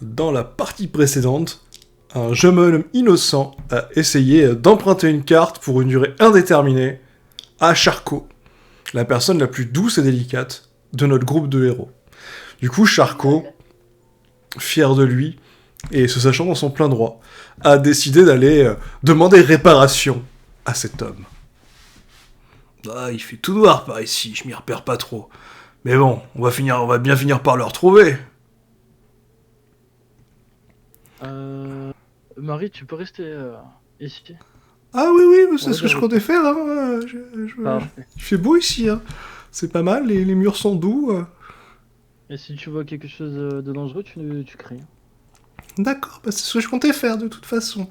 Dans la partie précédente, un jeune homme innocent a essayé d'emprunter une carte pour une durée indéterminée à Charcot, la personne la plus douce et délicate de notre groupe de héros. Du coup, Charcot, fier de lui, et se sachant dans son plein droit, a décidé d'aller demander réparation à cet homme. Ah, il fait tout noir par ici, je m'y repère pas trop. Mais bon, on va bien finir par le retrouver. Marie, tu peux rester ici. Ah oui, oui, c'est ce que je Regarde. comptais faire. Hein. Parfait. Il fait beau ici. Hein. C'est pas mal, les murs sont doux. Et si tu vois quelque chose de dangereux, tu cries. D'accord, bah, c'est ce que je comptais faire de toute façon.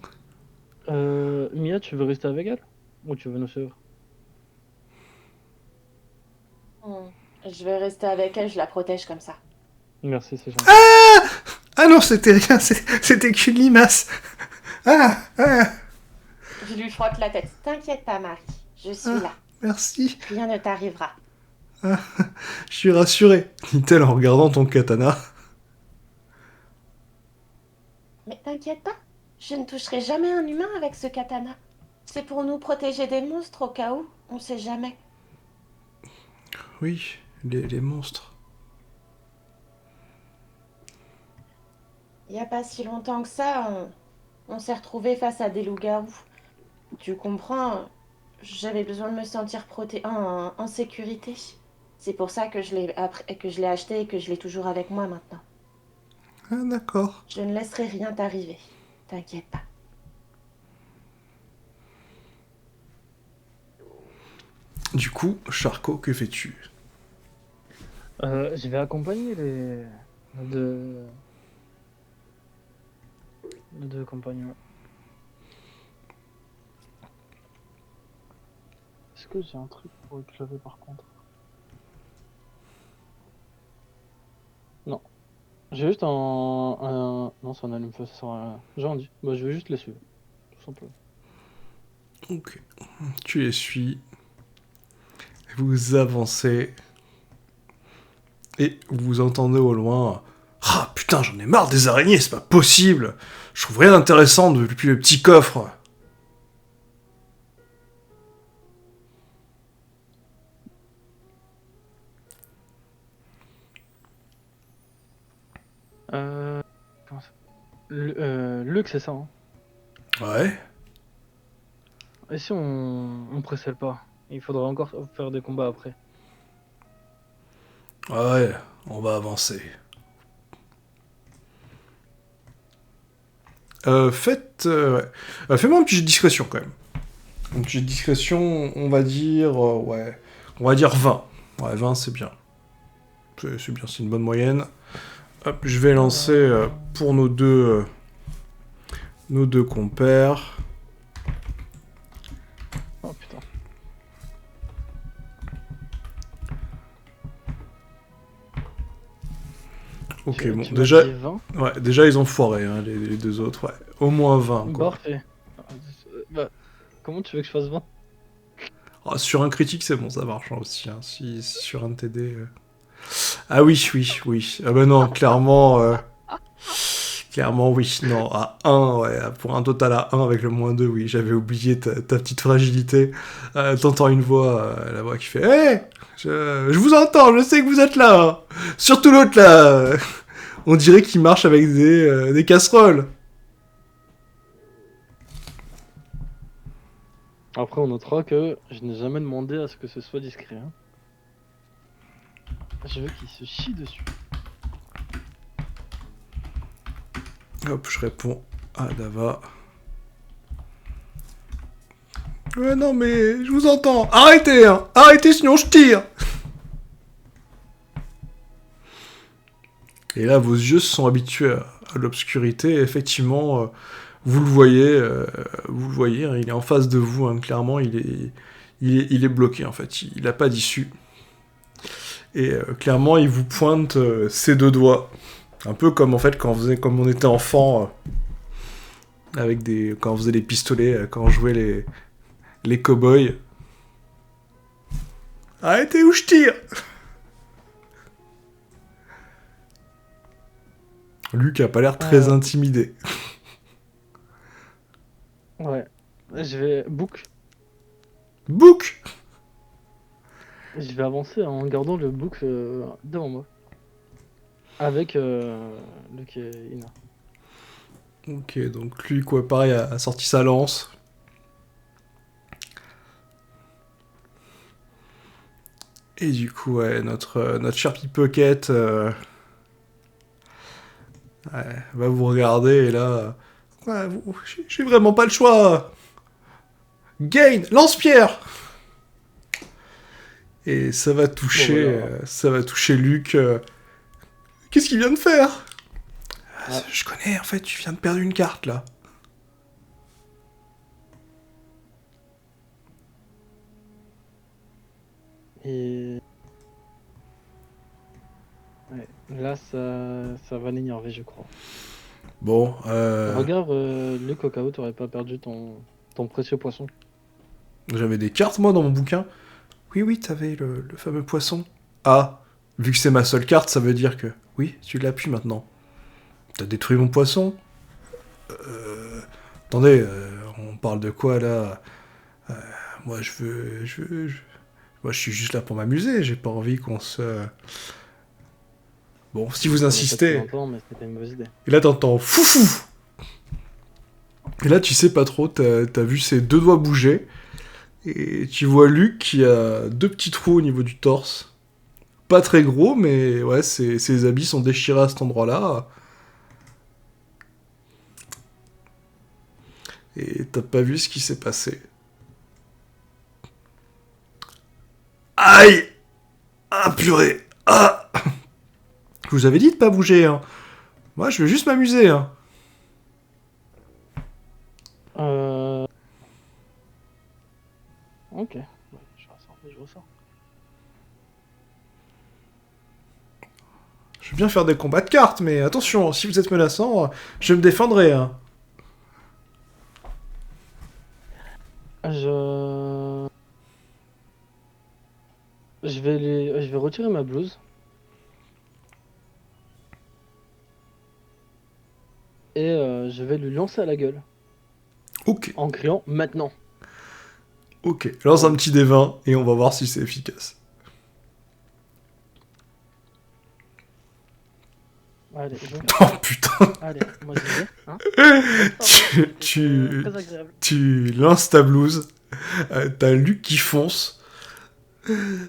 Mia, tu veux rester avec elle? Ou tu veux nous suivre? Je vais rester avec elle, je la protège comme ça. Merci, c'est gentil. Ah non, c'était rien, c'était qu'une limace. Ah, Je lui frotte la tête. T'inquiète pas, Marie. Je suis là. merci. Rien ne t'arrivera. Je suis rassuré, dit-elle en regardant ton katana. Mais t'inquiète pas. Je ne toucherai jamais un humain avec ce katana. C'est pour nous protéger des monstres au cas où. On sait jamais. Oui, les monstres. Il y a pas si longtemps que ça, on s'est retrouvés face à des loups-garous. Tu comprends, j'avais besoin de me sentir en sécurité. C'est pour ça que que je l'ai acheté et que je l'ai toujours avec moi maintenant. Ah d'accord. Je ne laisserai rien t'arriver. T'inquiète pas. Du coup, Charcot, que fais-tu? Je vais accompagner les deux, les deux compagnons. Est-ce que j'ai un truc pour éclairer par contre? Non. J'ai juste Non, c'est un allume-feu, ça sert à rien. J'ai rien dit. Bah, je vais juste les suivre. Tout simplement. Ok. Tu les suis. Vous avancez. Et vous entendez au loin... Ah putain, j'en ai marre des araignées, c'est pas possible. Je trouve rien d'intéressant depuis le petit coffre. Comment ça Luc, c'est ça, hein? Ouais. Et si on précède pas? Il faudra encore faire des combats après. Ouais, on va avancer. Ouais. Fais-moi un petit jet de discrétion quand même. Un petit jet de discrétion, on va dire... ouais. On va dire 20. Ouais, 20 c'est bien. C'est bien, c'est une bonne moyenne. Hop, je vais lancer pour nos deux compères. Oh putain. Ok, bon, Tu m'as déjà... dit 20? Ouais, déjà ils ont foiré, hein, les deux autres, ouais. Au moins 20, quoi. Parfait. Bah, comment tu veux que je fasse 20? Ah, sur un critique, c'est bon, ça marche hein, aussi, hein, si sur un de TD... Ah oui, oui, oui. Ah bah non, clairement... Clairement, oui. Non, à 1, ouais. Pour un total à 1 avec le moins 2, oui. J'avais oublié ta petite fragilité. T'entends une voix, la voix qui fait « Hé je vous entends, je sais que vous êtes là hein. Surtout l'autre, là On dirait qu'il marche avec des casseroles. » Après, on notera que je n'ai jamais demandé à ce que ce soit discret. Hein. Je veux qu'il se chie dessus. Hop, je réponds à Dava. Ouais, non, mais je vous entends. Arrêtez, hein. Arrêtez, sinon je tire. Et là, vos yeux se sont habitués à l'obscurité. Et effectivement, vous le voyez, hein, il est en face de vous. Hein, clairement, il est bloqué, en fait. Il n'a pas d'issue. Et clairement, il vous pointe ses deux doigts. Un peu comme, en fait, comme on était enfant... quand on faisait les pistolets, quand on jouait les cow-boys. Arrêtez ou je tire. Luc a pas l'air très Euh. intimidé. Ouais. Je vais book. Book! Je vais avancer en gardant le book devant moi. Avec Luke et Ina. Ok, donc lui, quoi, pareil, a sorti sa lance. Et du coup, ouais, notre cher Pickpocket ouais, va vous regarder et là... ouais, j'ai vraiment pas le choix. Gain, lance-pierre. Et Bon voilà. ça va toucher Luc. Qu'est-ce qu'il vient de faire? Ah. Je connais, en fait, tu viens de perdre une carte, là. Et ouais. Là, ça va l'énerver, je crois. Bon, Regarde, Luke, au cas où t'aurais pas perdu ton précieux poisson. j'avais des cartes, moi, dans mon bouquin. Oui, oui, t'avais le fameux poisson. Ah, vu que c'est ma seule carte, ça veut dire que... Oui, tu l'as pu maintenant. T'as détruit mon poisson? Attendez, on parle de quoi, là? Moi, moi, je suis juste là pour m'amuser, j'ai pas envie qu'on se... Bon, si vous Ça fait pas depuis insistez... longtemps, mais c'était une mauvaise idée. Et là, t'entends foufou. Et là, tu sais pas trop, t'as vu ses deux doigts bouger. Et tu vois Luc qui a deux petits trous au niveau du torse. Pas très gros, mais ouais, ses habits sont déchirés à cet endroit-là. Et t'as pas vu ce qui s'est passé. Aïe! Ah, purée! Ah! Je vous avais dit de pas bouger, hein. Moi, je veux juste m'amuser, hein. Euh... Ok. Ouais, je ressors. Je veux bien faire des combats de cartes, mais attention, si vous êtes menaçant, je me défendrai, hein. Je... Je vais retirer ma blouse. Et je vais lui lancer à la gueule. Ok, En criant maintenant. ok. Lance un petit D20 et on va voir si c'est efficace. Allez, Oh putain! Allez, moi j'y vais. Hein. tu, Très agréable. tu lances ta blouse, t'as Luc qui fonce.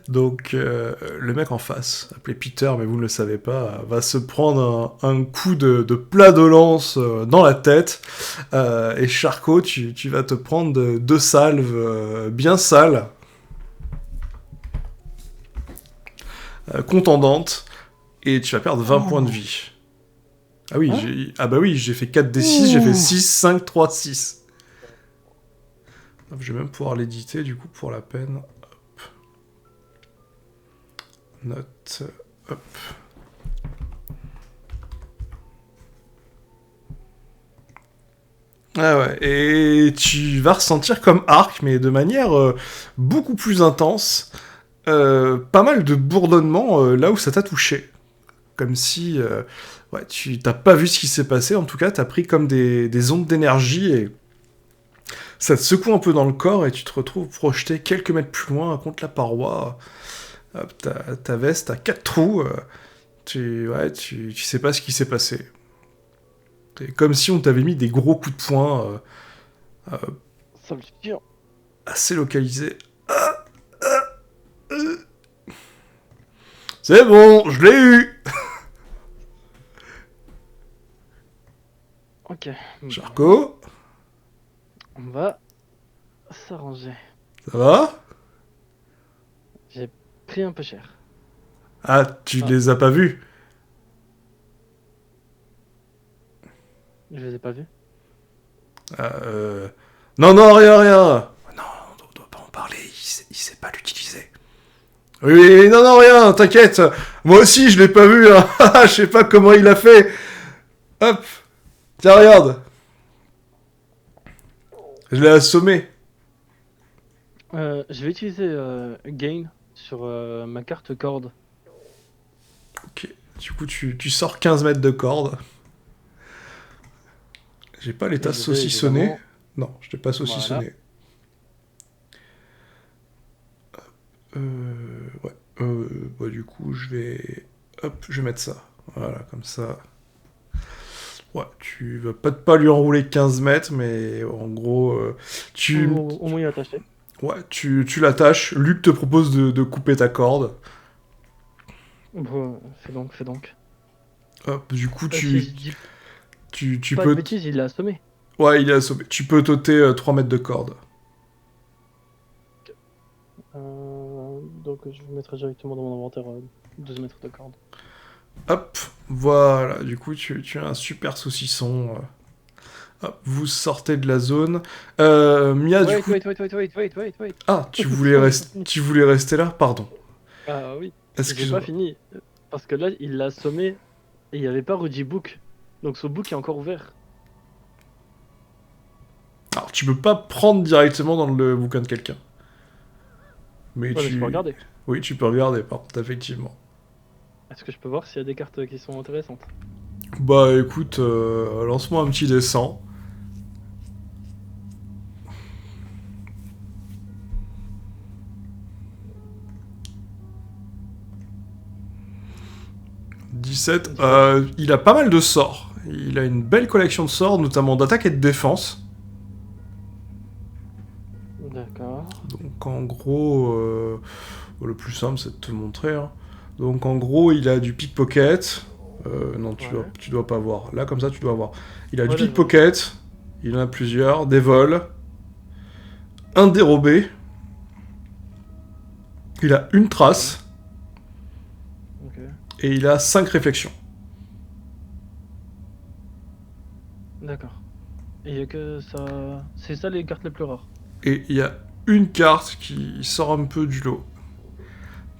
Donc le mec en face, appelé Peter, mais vous ne le savez pas, va se prendre un coup de plat de lance dans la tête. Et Charcot, tu vas te prendre deux salves bien sales, contendantes, et tu vas perdre 20 points de vie. Ah oui, Hein ah bah oui, j'ai fait 4d6, j'ai fait 6, 5, 3, 6. Je vais même pouvoir l'éditer du coup pour la peine. Hop. Note. Hop. Ah ouais, et tu vas ressentir comme Arc, mais de manière beaucoup plus intense, pas mal de bourdonnement là où ça t'a touché. Comme si ouais, tu t'as pas vu ce qui s'est passé, en tout cas t'as pris comme des ondes d'énergie et ça te secoue un peu dans le corps et tu te retrouves projeté quelques mètres plus loin contre la paroi. Hop, ta veste a 4 trous, ouais, tu sais pas ce qui s'est passé. C'est comme si on t'avait mis des gros coups de poing Ça me suffit. assez localisés. C'est bon, je l'ai eu. Ok. Charcot, On va s'arranger. ça va? J'ai pris un peu cher. Ah, tu Ah. les as pas vus? Je les ai pas vus. Non, non, rien, rien. Non, on doit pas en parler, il sait pas l'utiliser. Oui, non, non, rien, t'inquiète. Moi aussi, je l'ai pas vu, hein. Je sais pas comment il a fait. Hop. Tiens, regarde. Je l'ai assommé. Je vais utiliser Gain sur ma carte corde. Ok. Du coup, tu sors 15 mètres de corde. J'ai pas l'état Et je vais saucissonné. évidemment- Non, je t'ai pas saucissonné. Ouais. Bah, du coup, je vais... Hop, je vais mettre ça. Voilà, comme ça. Ouais, tu vas peut-être pas lui enrouler 15 mètres, mais en gros, Au moins, il est attaché. ouais, tu l'attaches. Luc te propose de couper ta corde. Bon, fais donc. Hop, du coup, Si je dis tu pas de peux... bêtises, il l'a assommé. Ouais, il est assommé. Tu peux t'ôter 3 mètres de corde. Donc je vais mettre directement dans mon inventaire 12 mètres de corde. Hop, voilà. Du coup, tu as un super saucisson. Hop, vous sortez de la zone. Mia, du coup... Wait. Ah, tu voulais rester là? Pardon. Ah oui, j'ai Excuse-moi. pas fini. Parce que là, il l'a assommé et il n'y avait pas Rudy Book. Donc ce book est encore ouvert. Alors, tu peux pas prendre directement dans le bouquin de quelqu'un. Mais Ouais, mais je peux regarder. Oui, tu peux regarder, par contre, effectivement. Est-ce que je peux voir s'il y a des cartes qui sont intéressantes? Bah, écoute, lance-moi un petit dessin. « 17. Il a pas mal de sorts. Il a une belle collection de sorts, notamment d'attaque et de défense. D'accord. Donc, en gros, le plus simple, c'est de te montrer. Hein. Donc, en gros, il a du pickpocket. Non, Ouais. tu dois pas voir. Là, comme ça, tu dois voir. Il a du Ouais, là, je pickpocket. Il en a plusieurs. Des vols. Un dérobé. Il a une trace. Ok. Et il a 5 réflexions. D'accord. Et il y a que ça. C'est ça les cartes les plus rares. Et il y a une carte qui sort un peu du lot.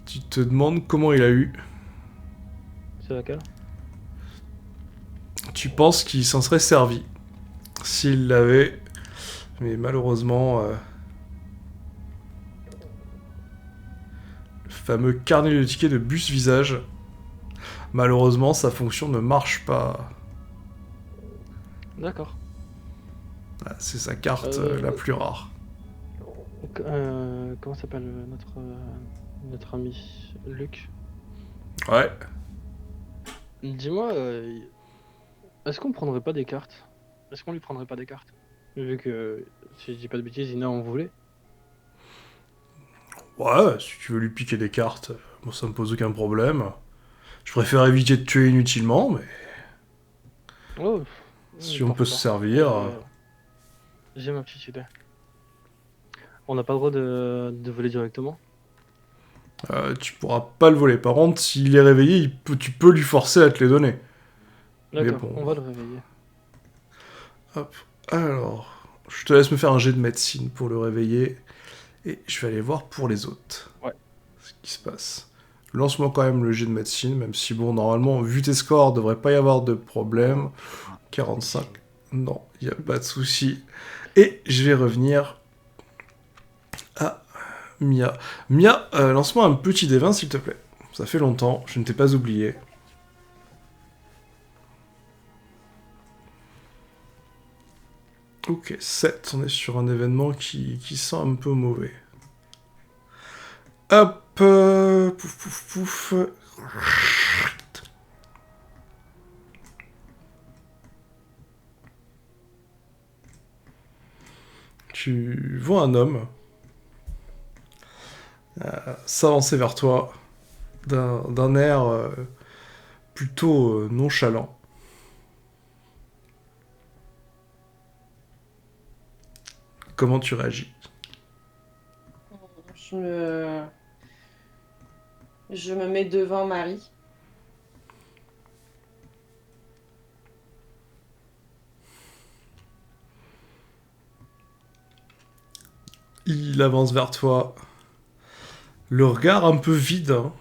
Tu te demandes comment il a eu. C'est laquelle? Tu penses qu'il s'en serait servi. S'il l'avait. Mais malheureusement... le fameux carnet de tickets de bus visage. Malheureusement, sa fonction ne marche pas. D'accord. Ah, c'est sa carte la plus rare. Comment s'appelle notre ami Luc? Ouais. Dis-moi, est-ce qu'on prendrait pas des cartes? Est-ce qu'on lui prendrait pas des cartes? Vu que, si je dis pas de bêtises, Ina en voulait. Ouais, si tu veux lui piquer des cartes, moi ça me pose aucun problème. Je préfère éviter de tuer inutilement, mais Oh, si on peut se servir... J'ai ma petite idée. On n'a pas le droit de voler directement. tu pourras pas le voler. Par contre, s'il est réveillé, tu peux lui forcer à te les donner. Mais D'accord, bon. on va le réveiller. Hop. Alors, je te laisse me faire un jet de médecine pour le réveiller. Et je vais aller voir pour les autres. Ouais. Ce qui se passe. Lance-moi quand même le jet de médecine, même si, bon, normalement, vu tes scores, devrait pas y avoir de problème. 45. Non, il n'y a pas de souci. Et je vais revenir à Mia. Mia, lance-moi un petit D20, s'il te plaît. Ça fait longtemps, je ne t'ai pas oublié. Ok, 7, on est sur un événement qui sent un peu mauvais. Hop, pouf. Tu vois un homme s'avancer vers toi d'un air plutôt nonchalant. Comment tu réagis? Je me mets devant Marie. Il avance vers toi. Le regard un peu vide. Hein.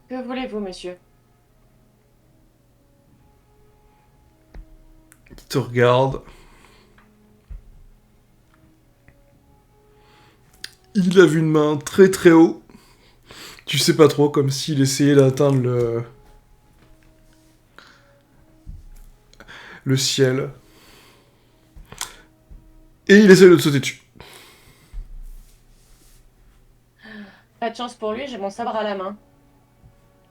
Que voulez-vous, monsieur? Il te regarde. Il lève une main très très haut. Tu sais pas trop, comme s'il essayait d'atteindre le ciel. Et il essaie de te sauter dessus. Pas de chance pour lui, j'ai mon sabre à la main.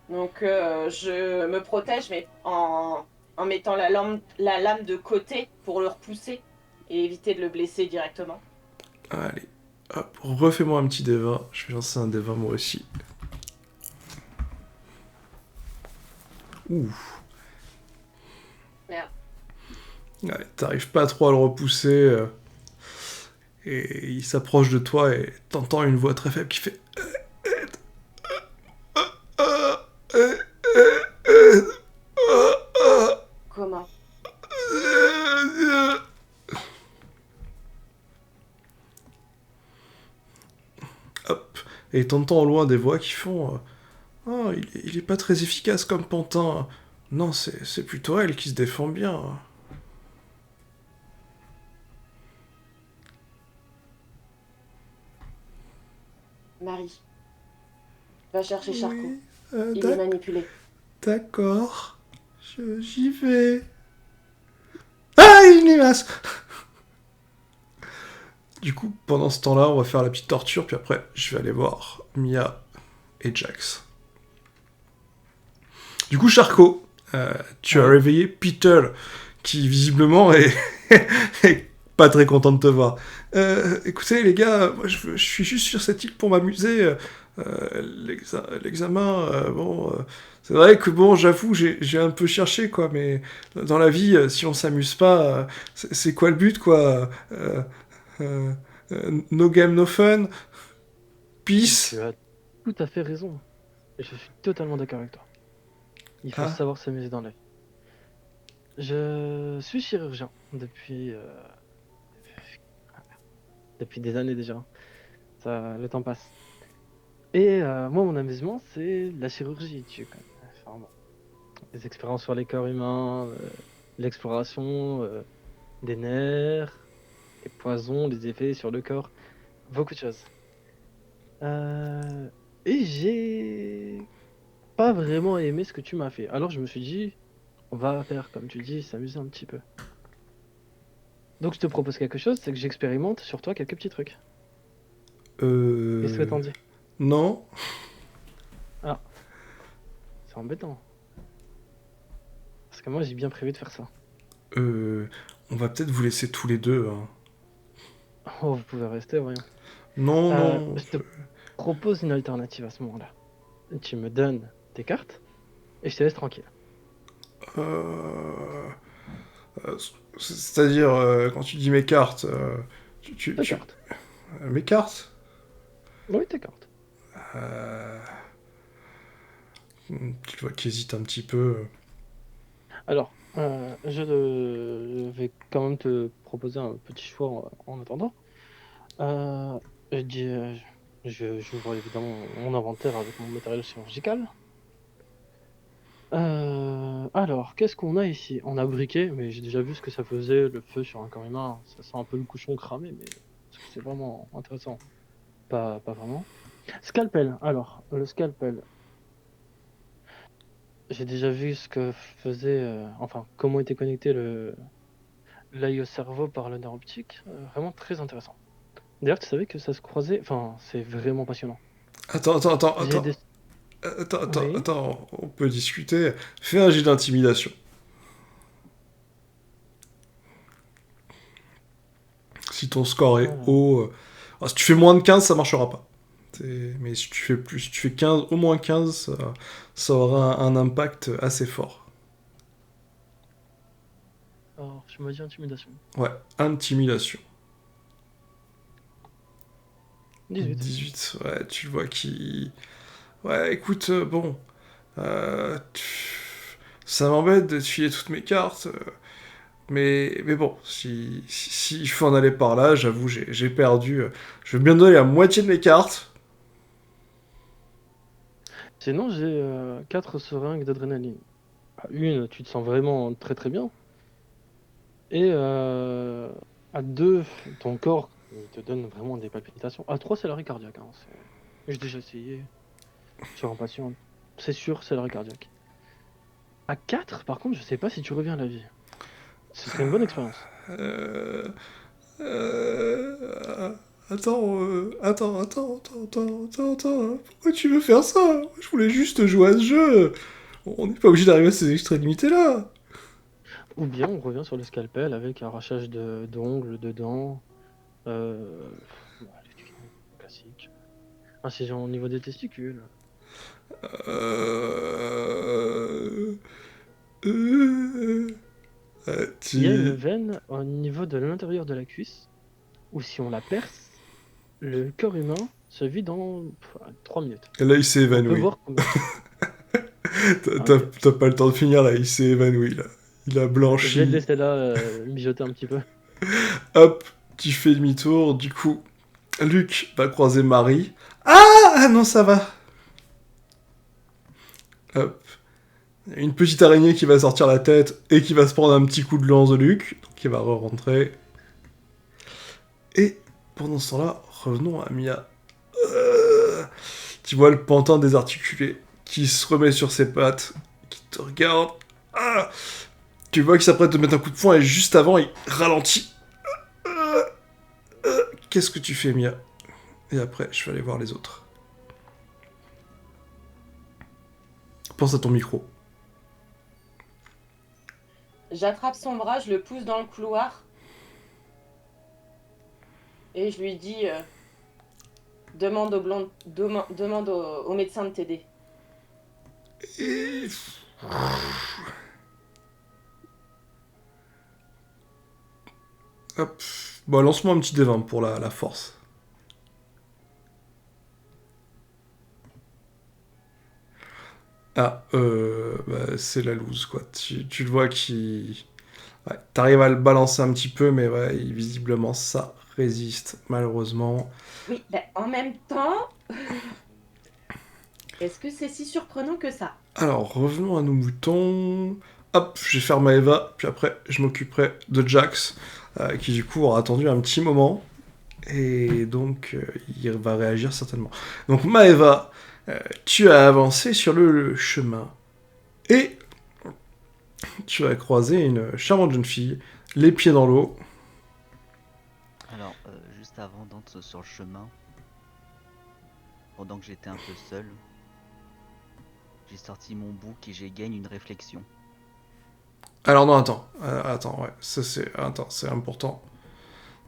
Donc je me protège, mais en mettant la lame de côté pour le repousser et éviter de le blesser directement. Allez, hop, refais-moi un petit D20. Je vais lancer un D20 moi aussi. Ouh. Merde. Ouais, t'arrives pas trop à le repousser. Et il s'approche de toi et t'entends une voix très faible qui fait... Comment? Hop. Et t'entends au loin des voix qui font... Oh, il est pas très efficace comme pantin. Non, c'est plutôt elle qui se défend bien. Marie, va chercher Charcot. Oui, Il est manipulé. d'accord. J'y vais. Ah, une limace. Du coup, pendant ce temps-là, on va faire la petite torture, puis après, je vais aller voir Mia et Jax. Du coup, Charcot, tu as réveillé Peter, qui visiblement est, est pas très content de te voir. Écoutez, les gars, moi, je suis juste sur cette île pour m'amuser. L'examen, bon, c'est vrai que bon, j'avoue, j'ai un peu cherché, quoi, mais dans la vie, si on s'amuse pas, c'est quoi le but, quoi no game, no fun. Peace. Tu as tout à fait raison. Et je suis totalement d'accord avec toi. Il faut Ah, savoir s'amuser dans la vie. Je suis chirurgien depuis des années déjà. Le temps passe. Et moi, mon amusement, c'est la chirurgie. Tu connais. Enfin, bon, les expériences sur les corps humains, l'exploration des nerfs, les poisons, les effets sur le corps, beaucoup de choses. Et j'ai pas vraiment aimé ce que tu m'as fait. Alors je me suis dit, on va faire, comme tu dis, s'amuser un petit peu. Donc je te propose quelque chose, c'est que j'expérimente sur toi quelques petits trucs. Qu'est-ce que t'en dis? non. Ah, c'est embêtant. Parce que moi j'ai bien prévu de faire ça. On va peut-être vous laisser tous les deux. Hein. Oh, vous pouvez rester, voyons. Non, non. Je te propose une alternative à ce moment-là. Tu me donnes tes cartes et je te laisse tranquille. Euh, euh, C'est-à-dire, quand tu dis mes cartes, Tes cartes. mes cartes Oui, tes cartes. euh, Tu vois qu'il hésite un petit peu. Alors, je vais quand même te proposer un petit choix en attendant. Euh, je dis, j'ouvre évidemment mon inventaire avec mon matériel chirurgical. Alors, qu'est-ce qu'on a ici? On a briquet, mais j'ai déjà vu ce que ça faisait, le feu sur un corps humain. Ça sent un peu le cochon cramé, mais est-ce que c'est vraiment intéressant? Pas vraiment. Scalpel. Alors, le scalpel. J'ai déjà vu ce que faisait, enfin, comment était connecté l'œil au cerveau par le nerf optique. Vraiment très intéressant. D'ailleurs, tu savais que ça se croisait. Enfin, c'est vraiment passionnant. J'ai des. Oui. Attends, on peut discuter. Fais un jet d'intimidation. Si ton score est Alors, haut. Si tu fais moins de 15, ça marchera pas. Mais si tu fais plus, si tu fais 15, au moins 15, ça aura un impact assez fort. je me dis intimidation. Ouais, intimidation. 18. 18, ouais, tu le vois qui... Ouais, écoute, bon... Ça m'embête de te filer toutes mes cartes, mais bon, si il faut en aller par là, j'avoue, j'ai perdu. Je vais bien donner la moitié de mes cartes. Sinon, j'ai 4 seringues d'adrénaline. Une, tu te sens vraiment très très bien. Et à 2, ton corps te donne vraiment des palpitations. À 3, c'est l'arrêt cardiaque. Hein. J'ai déjà essayé sur un patient. C'est sûr, c'est l'arrêt cardiaque. À 4, par contre, je sais pas si tu reviens à la vie. Ce serait une bonne expérience. Euh... euh, attends. Pourquoi tu veux faire ça? Je voulais juste jouer à ce jeu. On n'est pas obligé d'arriver à ces extrémités-là. Ou bien on revient sur le scalpel avec arrachage d'ongles, de dents, les trucs classiques. Incision au niveau des testicules. Euh... Euh... Il y a une veine au niveau de l'intérieur de la cuisse, où si on la perce, le corps humain se vide en 3 minutes. Et là, il s'est On peut évanoui. voir combien. T'as pas le temps de finir, là. Il s'est évanoui, là. Il a Je vais blanchi. le laisser là mijoter un petit peu. Hop, tu fais demi-tour. Du coup, Luc va croiser Marie. Ah non, ça va. Hop. Il y a une petite araignée qui va sortir la tête et qui va se prendre un petit coup de lance de Luc. Donc il va re-rentrer. Et pendant ce temps-là, revenons à Mia. Tu vois le pantin désarticulé qui se remet sur ses pattes, qui te regarde. Ah, tu vois qu'il s'apprête de mettre un coup de poing et juste avant, il ralentit. Qu'est-ce que tu fais, Mia? Et après, je vais aller voir les autres. Pense à ton micro. J'attrape son bras, je le pousse dans le couloir. Et je lui dis demande au médecin de t'aider. Et... Hop. Bon, lance-moi un petit D20 pour la force. Ah, bah, c'est la loose, quoi. Tu le vois qui... Ouais, t'arrives à le balancer un petit peu, mais ouais, visiblement, ça résiste, malheureusement. Oui, ben, en même temps, est-ce que c'est si surprenant que ça? Alors, revenons à nos moutons. Hop, je vais faire Maeva, puis après, je m'occuperai de Jax, qui du coup aura attendu un petit moment. Et donc, il va réagir certainement. Donc, Maeva, tu as avancé sur le chemin. Et tu as croisé une charmante jeune fille, les pieds dans l'eau. Alors, juste avant d'entrer sur le chemin, pendant que j'étais un peu seul, j'ai sorti mon bouc et j'ai gagné une réflexion. Alors non, attends, ouais, ça c'est important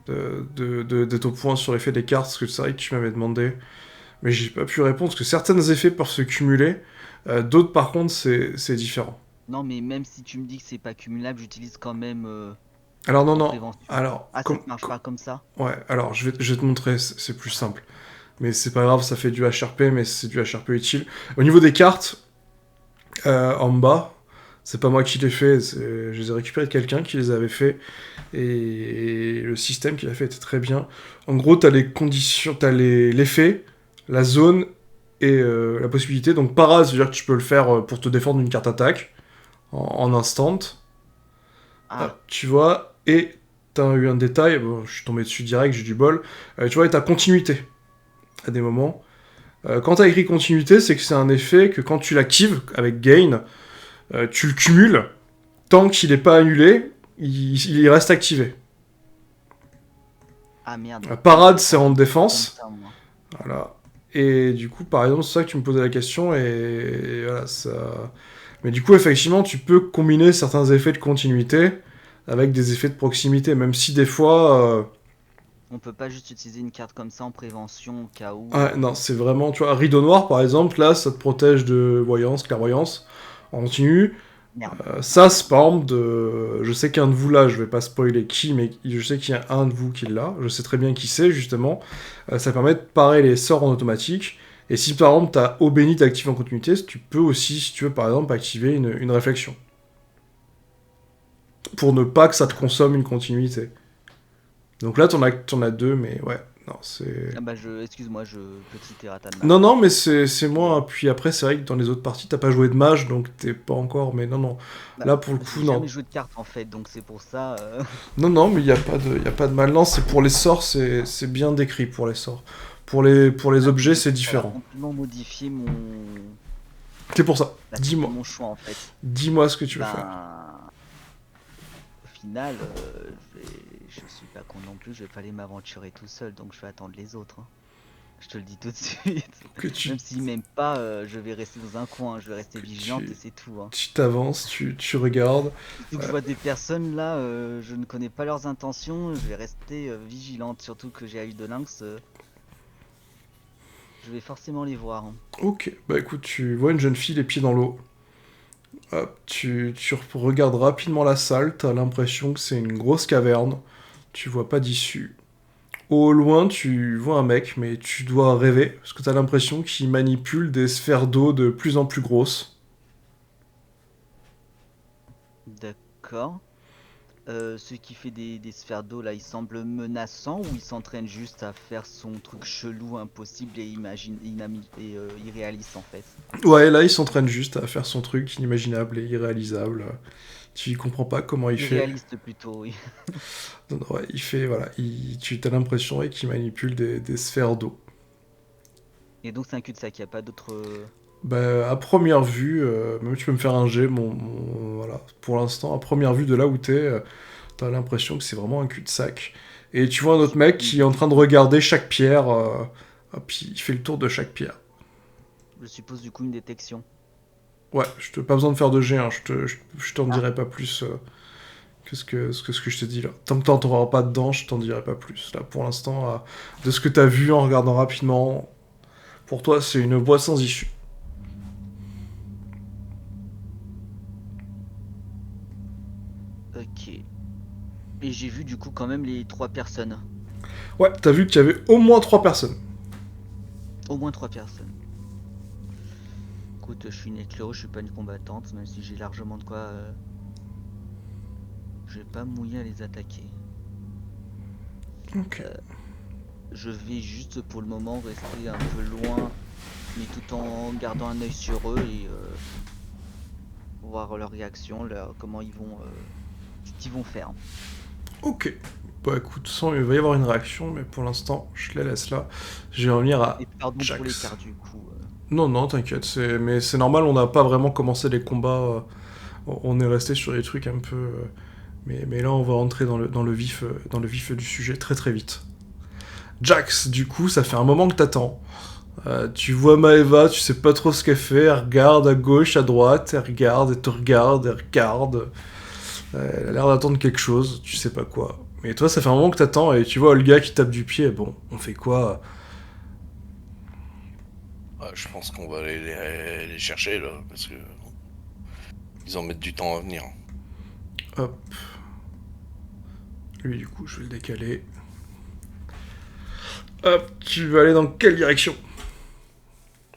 d'être au point sur l'effet des cartes, parce que c'est vrai que tu m'avais demandé, mais j'ai pas pu répondre, parce que certains effets peuvent se cumuler, d'autres par contre c'est différent. Non, mais même si tu me dis que c'est pas cumulable, j'utilise quand même Alors non, en non, prévention. alors... Ah, ça ne marche pas comme ça? Ouais, alors je vais te montrer, c'est plus simple. Mais c'est pas grave, ça fait du HRP, mais c'est du HRP utile. Au niveau des cartes, en bas, c'est pas moi qui les fait, je les ai récupérés de quelqu'un qui les avait fait, et le système qu'il a fait était très bien. En gros, t'as les conditions, t'as l'effet, la zone et la possibilité. Donc para, c'est-à-dire que tu peux le faire pour te défendre d'une carte attaque en instant. Ah, Tu vois, et t'as eu un détail, bon, je suis tombé dessus direct, j'ai du bol. Tu vois, et t'as continuité à des moments. Quand t'as écrit continuité, c'est que c'est un effet que quand tu l'actives avec gain, tu le cumules, tant qu'il n'est pas annulé, il reste activé. ah merde. Parade, c'est en défense. Comme ça, moi. Voilà. Et du coup, par exemple, c'est ça que tu me posais la question, et voilà, ça... Mais du coup, effectivement, tu peux combiner certains effets de continuité avec des effets de proximité, même si des fois... On peut pas juste utiliser une carte comme ça en prévention au cas où. Ah, non, c'est vraiment... Tu vois, rideau noir, par exemple, là, ça te protège de voyance, clairvoyance, en continu. Merde. Ça, c'est par exemple de... Je sais qu'un de vous là, je vais pas spoiler qui, mais je sais qu'il y a un de vous qui l'a. Je sais très bien qui c'est, justement. Ça permet de parer les sorts en automatique. Et si par exemple t'as eau bénite active en continuité, tu peux aussi, si tu veux, par exemple, activer une réflexion. Pour ne pas que ça te consomme une continuité. Donc là, t'en as deux, mais ouais, non, c'est... Ah bah excuse-moi, petit errata de ma Non, non, mais c'est moi. Puis après, c'est vrai que dans les autres parties, t'as pas joué de mage, donc t'es pas encore. Mais non, non. Bah, Là, pour le coup, j'ai non. jamais joué de carte en fait, donc c'est pour ça. Non, non, mais il y a pas de mal. Non, c'est pour les sorts, c'est bien décrit pour les sorts. Pour les objets, c'est Ça va différent. complètement modifier mon. C'est pour ça. Bah, Dis-moi. mon choix en fait. Dis-moi ce que tu veux faire. Ben, final, je suis pas con non plus, je vais pas aller m'aventurer tout seul, donc je vais attendre les autres, hein. Je te le dis tout de suite. Que tu Même s'ils m'aiment pas, je vais rester dans un coin, je vais rester Que vigilante tu- et c'est tout, hein. tu t'avances, tu regardes. Surtout que je vois des personnes là, je ne connais pas leurs intentions, je vais rester vigilante, surtout que j'ai œil de lynx, je vais forcément les voir, hein. Ok, bah écoute, tu vois une jeune fille les pieds dans l'eau. Hop, tu regardes rapidement la salle, t'as l'impression que c'est une grosse caverne. Tu vois pas d'issue. Au loin, tu vois un mec, mais tu dois rêver, parce que t'as l'impression qu'il manipule des sphères d'eau de plus en plus grosses. D'accord. Celui qui fait des sphères d'eau là, il semble menaçant ou il s'entraîne juste à faire son truc chelou, impossible et irréaliste en fait. Ouais, là, il s'entraîne juste à faire son truc inimaginable et irréalisable. Tu comprends pas comment il fait. Irréaliste plutôt, oui. Non, non, ouais, il fait, voilà, tu as l'impression ouais, qu'il manipule des sphères d'eau. Et donc c'est un cul-de-sac, il n'y a pas d'autre. Bah, à première vue, même tu peux me faire un jet, voilà. Pour l'instant, à première vue de là où t'es, t'as l'impression que c'est vraiment un cul-de-sac. Et tu vois un autre mec qui est en train de regarder chaque pierre, puis il fait le tour de chaque pierre. Je suppose du coup une détection. Ouais, pas besoin de faire de jet, hein, je t'en Ah. dirai pas plus que ce que je te dis là. Tant que t'en auras pas dedans, je t'en dirai pas plus. Là, pour l'instant, de ce que t'as vu en regardant rapidement, pour toi, c'est une voie sans issue. Ok. Et j'ai vu du coup quand même les 3 personnes. Ouais, t'as vu qu'il y avait au moins 3 personnes. Au moins 3 personnes. Écoute, je suis une éclaireur, je suis pas une combattante, même si j'ai largement de quoi. Je vais pas me mouiller à les attaquer. Ok. Je vais juste pour le moment rester un peu loin, mais tout en gardant un œil sur eux et voir leur réaction, comment ils vont, ce qu'ils vont faire. Ok. Bah écoute, de toute façon, il va y avoir une réaction, mais pour l'instant, je la laisse là. Je vais revenir à Et pardon pour Jax. l'écart du coup. Non, non, t'inquiète, mais c'est normal, on n'a pas vraiment commencé les combats. On est resté sur des trucs un peu. Mais là, on va rentrer dans le vif du sujet très très vite. Jax, du coup, ça fait un moment que t'attends. Tu vois Maeva, tu sais pas trop ce qu'elle fait, elle regarde à gauche, à droite, elle regarde, elle te regarde, elle regarde. Elle a l'air d'attendre quelque chose, tu sais pas quoi. Mais toi, ça fait un moment que t'attends et tu vois Olga qui tape du pied. Bon, on fait quoi? Ouais, je pense qu'on va aller les chercher là, parce que ils en mettent du temps à venir. Hop. Lui, du coup, je vais le décaler. Hop, tu veux aller dans quelle direction?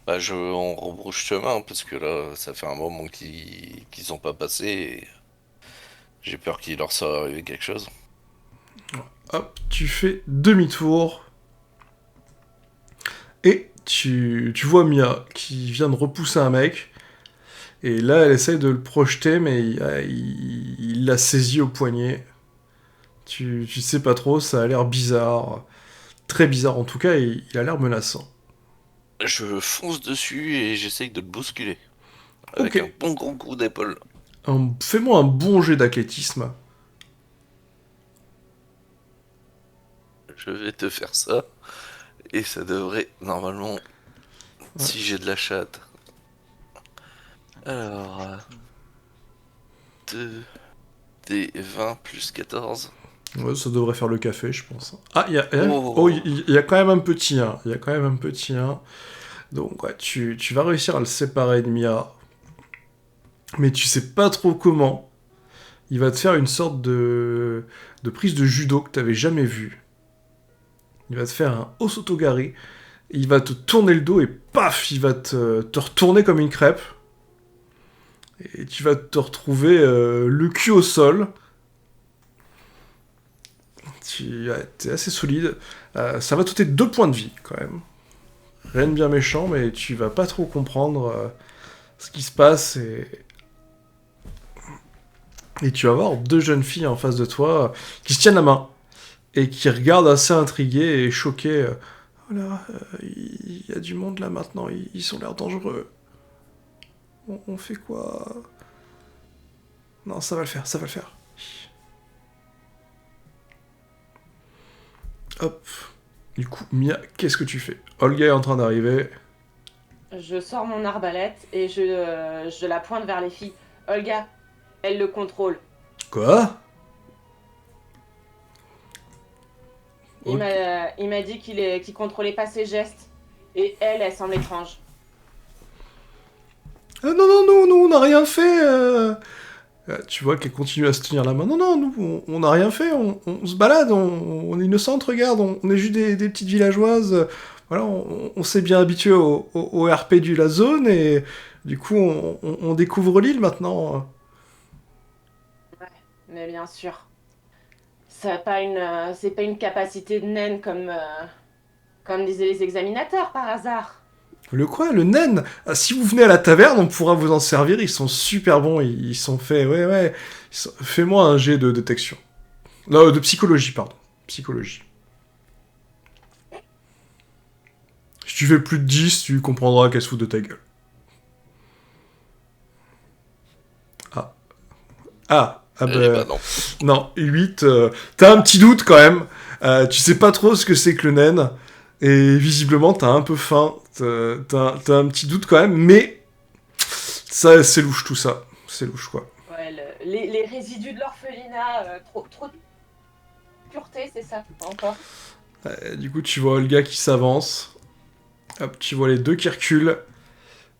Bah, on rebrouche chemin parce que là, ça fait un moment qu'ils sont pas passés et j'ai peur qu'il leur soit arrivé quelque chose. Hop, tu fais demi-tour. Et tu vois Mia qui vient de repousser un mec. Et là, elle essaye de le projeter, mais il l'a saisi au poignet. Tu sais pas trop, ça a l'air bizarre. Très bizarre en tout cas, et il a l'air menaçant. Je fonce dessus et j'essaye de le bousculer. Avec Ok. un bon grand coup d'épaule. Fais-moi un bon jet d'athlétisme. Je vais te faire ça. Et ça devrait, normalement, si j'ai de la chatte. Alors, 2 des 20 plus 14. Ouais, ça devrait faire le café, je pense. Ah, Oh. il y a quand même un petit 1. Il y a quand même un petit 1. Donc, ouais, tu vas réussir à le séparer de Mia. Mais tu sais pas trop comment. Il va te faire une sorte de prise de judo que t'avais jamais vue. Il va te faire un osotogari. Il va te tourner le dos et paf, il va te retourner comme une crêpe. Et tu vas te retrouver le cul au sol. T'es assez solide. Ça va te coûter 2 points de vie quand même. Rien de bien méchant, mais tu vas pas trop comprendre ce qui se passe et tu vas voir 2 jeunes filles en face de toi qui se tiennent la main et qui regardent assez intriguées et choquées. Oh là, il y a du monde là maintenant, ils ont l'air dangereux. On fait quoi? Non, ça va le faire, ça va le faire. Hop. Du coup, Mia, qu'est-ce que tu fais? Olga est en train d'arriver. Je sors mon arbalète et je la pointe vers les filles. Olga, elle le contrôle. Quoi? Il Ok. m'a dit qu'il contrôlait pas ses gestes. Et elle semble étrange. Ah, non, non, non, nous, on n'a rien fait. Tu vois qu'elle continue à se tenir la main. Non, non, nous, on n'a rien fait. On se balade, on est innocente, regarde. On est juste des petites villageoises. Voilà, on s'est bien habitué au RP de la zone et du coup, on découvre l'île maintenant. Mais bien sûr. C'est pas une capacité de naine comme disaient les examinateurs par hasard. Le quoi? Le naine? Ah, si vous venez à la taverne, on pourra vous en servir. Ils sont super bons. Ils sont faits. Ouais, ouais. Fais-moi un jet de détection. Non, de psychologie, pardon. Psychologie. Si tu fais plus de 10, tu comprendras qu'elle se fout de ta gueule. Ah. Ah Eh bah... bah non. Non, 8. T'as un petit doute quand même. Tu sais pas trop ce que c'est que le naine. Et visiblement, t'as un peu faim. T'as un petit doute quand même. Mais... Ça, c'est louche tout ça. C'est louche quoi. Ouais, les résidus de l'orphelinat, trop de pureté, c'est ça, encore. Du coup, tu vois Olga qui s'avance. Hop, tu vois les deux qui reculent.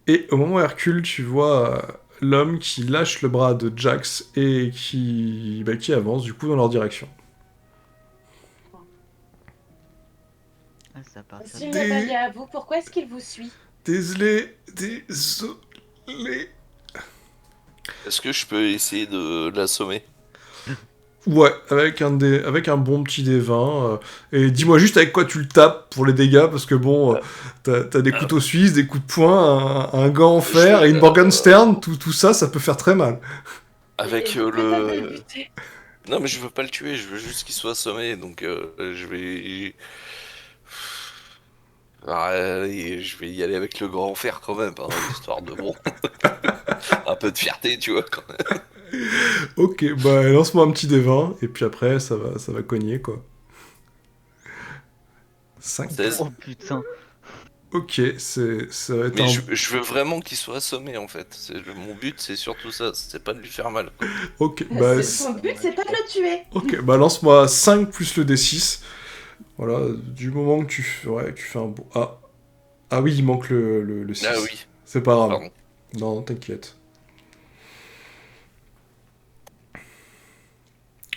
Et au moment où elle recule, tu vois l'homme qui lâche le bras de Jax et qui avance du coup dans leur direction. Ah, ça part. S'il n'a pas dit à vous, pourquoi est-ce qu'il vous suit? Désolé. Est-ce que je peux essayer de l'assommer? Ouais, avec un bon petit dé 20. Et dis-moi juste avec quoi tu le tapes pour les dégâts, parce que bon, t'as des couteaux suisses, des coups de poing, un gant en fer et une Morgenstern, tout ça, ça peut faire très mal. Avec Et vous pouvez pas me le... le buter. Non mais je veux pas le tuer, je veux juste qu'il soit assommé, donc je vais... je vais y aller avec le grand fer quand même, hein, histoire de bon... un peu de fierté, tu vois, quand même. Ok, bah lance-moi un petit dé 20, et puis après, ça va cogner, quoi. 5. 16. Oh putain. Ok, ça va être Mais un... je veux vraiment qu'il soit assommé en fait. Mon but c'est surtout ça, c'est pas de lui faire mal. Quoi. Ok, bah... Son but, c'est pas de le tuer. Ok, bah lance-moi 5 plus le D6. Voilà, du moment que tu fais un bon... Ah oui, il manque le 6. Ah oui, C'est pas grave. pardon. Non, t'inquiète.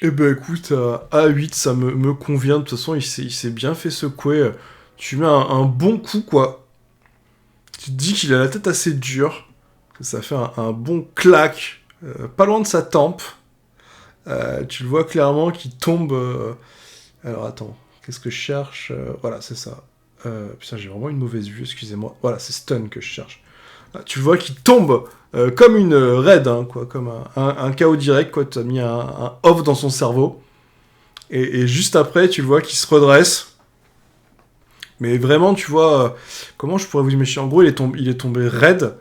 Eh ben écoute, à 8, ça me convient. De toute façon, il s'est bien fait secouer. Tu mets un bon coup, quoi. Tu te dis qu'il a la tête assez dure. Ça fait un bon claque. Pas loin de sa tempe. Tu le vois clairement qui tombe... Alors attends, qu'est-ce que je cherche? Voilà, c'est ça. Putain, j'ai vraiment une mauvaise vue, excusez-moi. Voilà, c'est stun que je cherche. Tu le vois qui tombe comme une raid, hein, quoi, comme un KO direct, quoi. Tu as mis un off dans son cerveau. Et juste après, tu le vois qui se redresse. Mais vraiment, tu vois, comment je pourrais vous imaginer? En gros, il est tombé raide.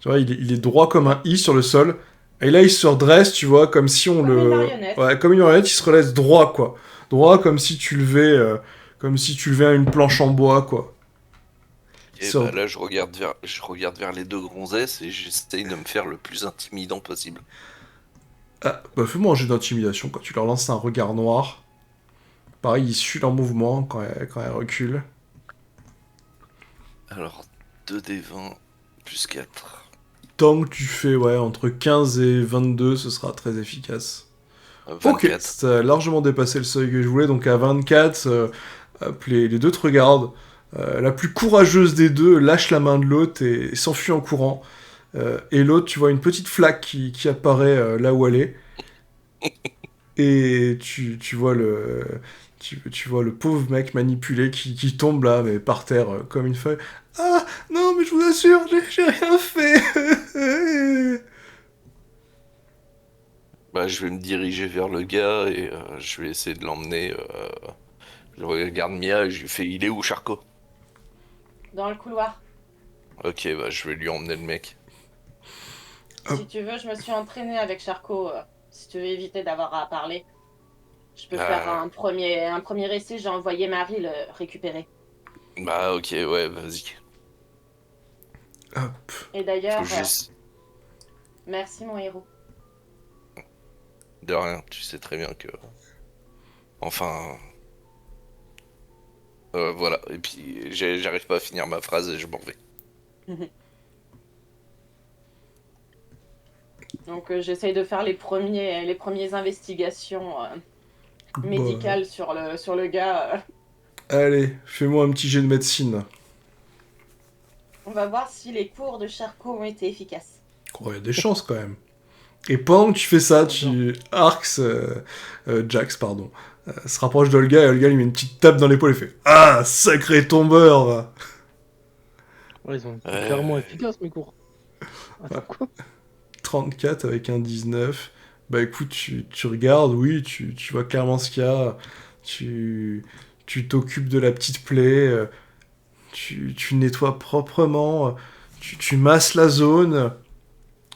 Tu vois, il est droit comme un I sur le sol. Et là, il se redresse, tu vois, comme si on Comme une marionnette. Ouais, comme une marionnette, il se redresse droit, quoi. Droit comme si tu levais, une planche en bois, quoi. Et Ça- bah là je regarde vers les deux gonzesses et j'essaye de me faire le plus intimidant possible. Ah, bah fais-moi un jet d'intimidation, quand tu leur lances un regard noir. Pareil, ils suivent leur mouvement quand elles reculent. Alors 2d20 plus 4. Tant que tu fais, ouais, entre 15 et 22, ce sera très efficace. Ok, 24. ça a largement dépassé le seuil que je voulais, donc à 24, hop, les deux te regardent. La plus courageuse des deux lâche la main de l'autre et s'enfuit en courant. Et l'autre, tu vois une petite flaque qui apparaît là où elle est. Et tu vois tu vois le pauvre mec manipulé qui tombe là, mais par terre comme une feuille. Ah non, mais je vous assure, j'ai rien fait. Bah je vais me diriger vers le gars et je vais essayer de l'emmener. Je regarde Mia et je lui fais il est où Charcot? Dans le couloir. Ok bah je vais lui emmener le mec. Hop. Si tu veux, je me suis entraînée avec Charcot. Si tu veux éviter d'avoir à parler. Je peux faire Ah, un premier essai, j'ai envoyé Marie le récupérer. bah ok, ouais, vas-y. Hop. Et Faut d'ailleurs, juste... merci mon héros. De rien, tu sais très bien que... Enfin... voilà, et puis j'arrive pas à finir ma phrase et je m'en vais. Donc j'essaye de faire les premières investigations Bah, médicales sur le gars. allez, fais-moi un petit jet de médecine. On va voir si les cours de Charcot ont été efficaces. Oh, il y a des chances quand même. Et pendant que tu fais ça, J'adore. Jax, pardon, se rapproche d'Olga et Olga lui met une petite tape dans l'épaule et fait Ah, sacré tombeur va. Ouais, ils ont été Euh, clairement efficaces, mes cours. Attends, Ouais. quoi? 34 avec un 19. Bah écoute, tu regardes, oui, tu vois clairement ce qu'il y a. Tu t'occupes de la petite plaie, tu nettoies proprement, tu masses la zone,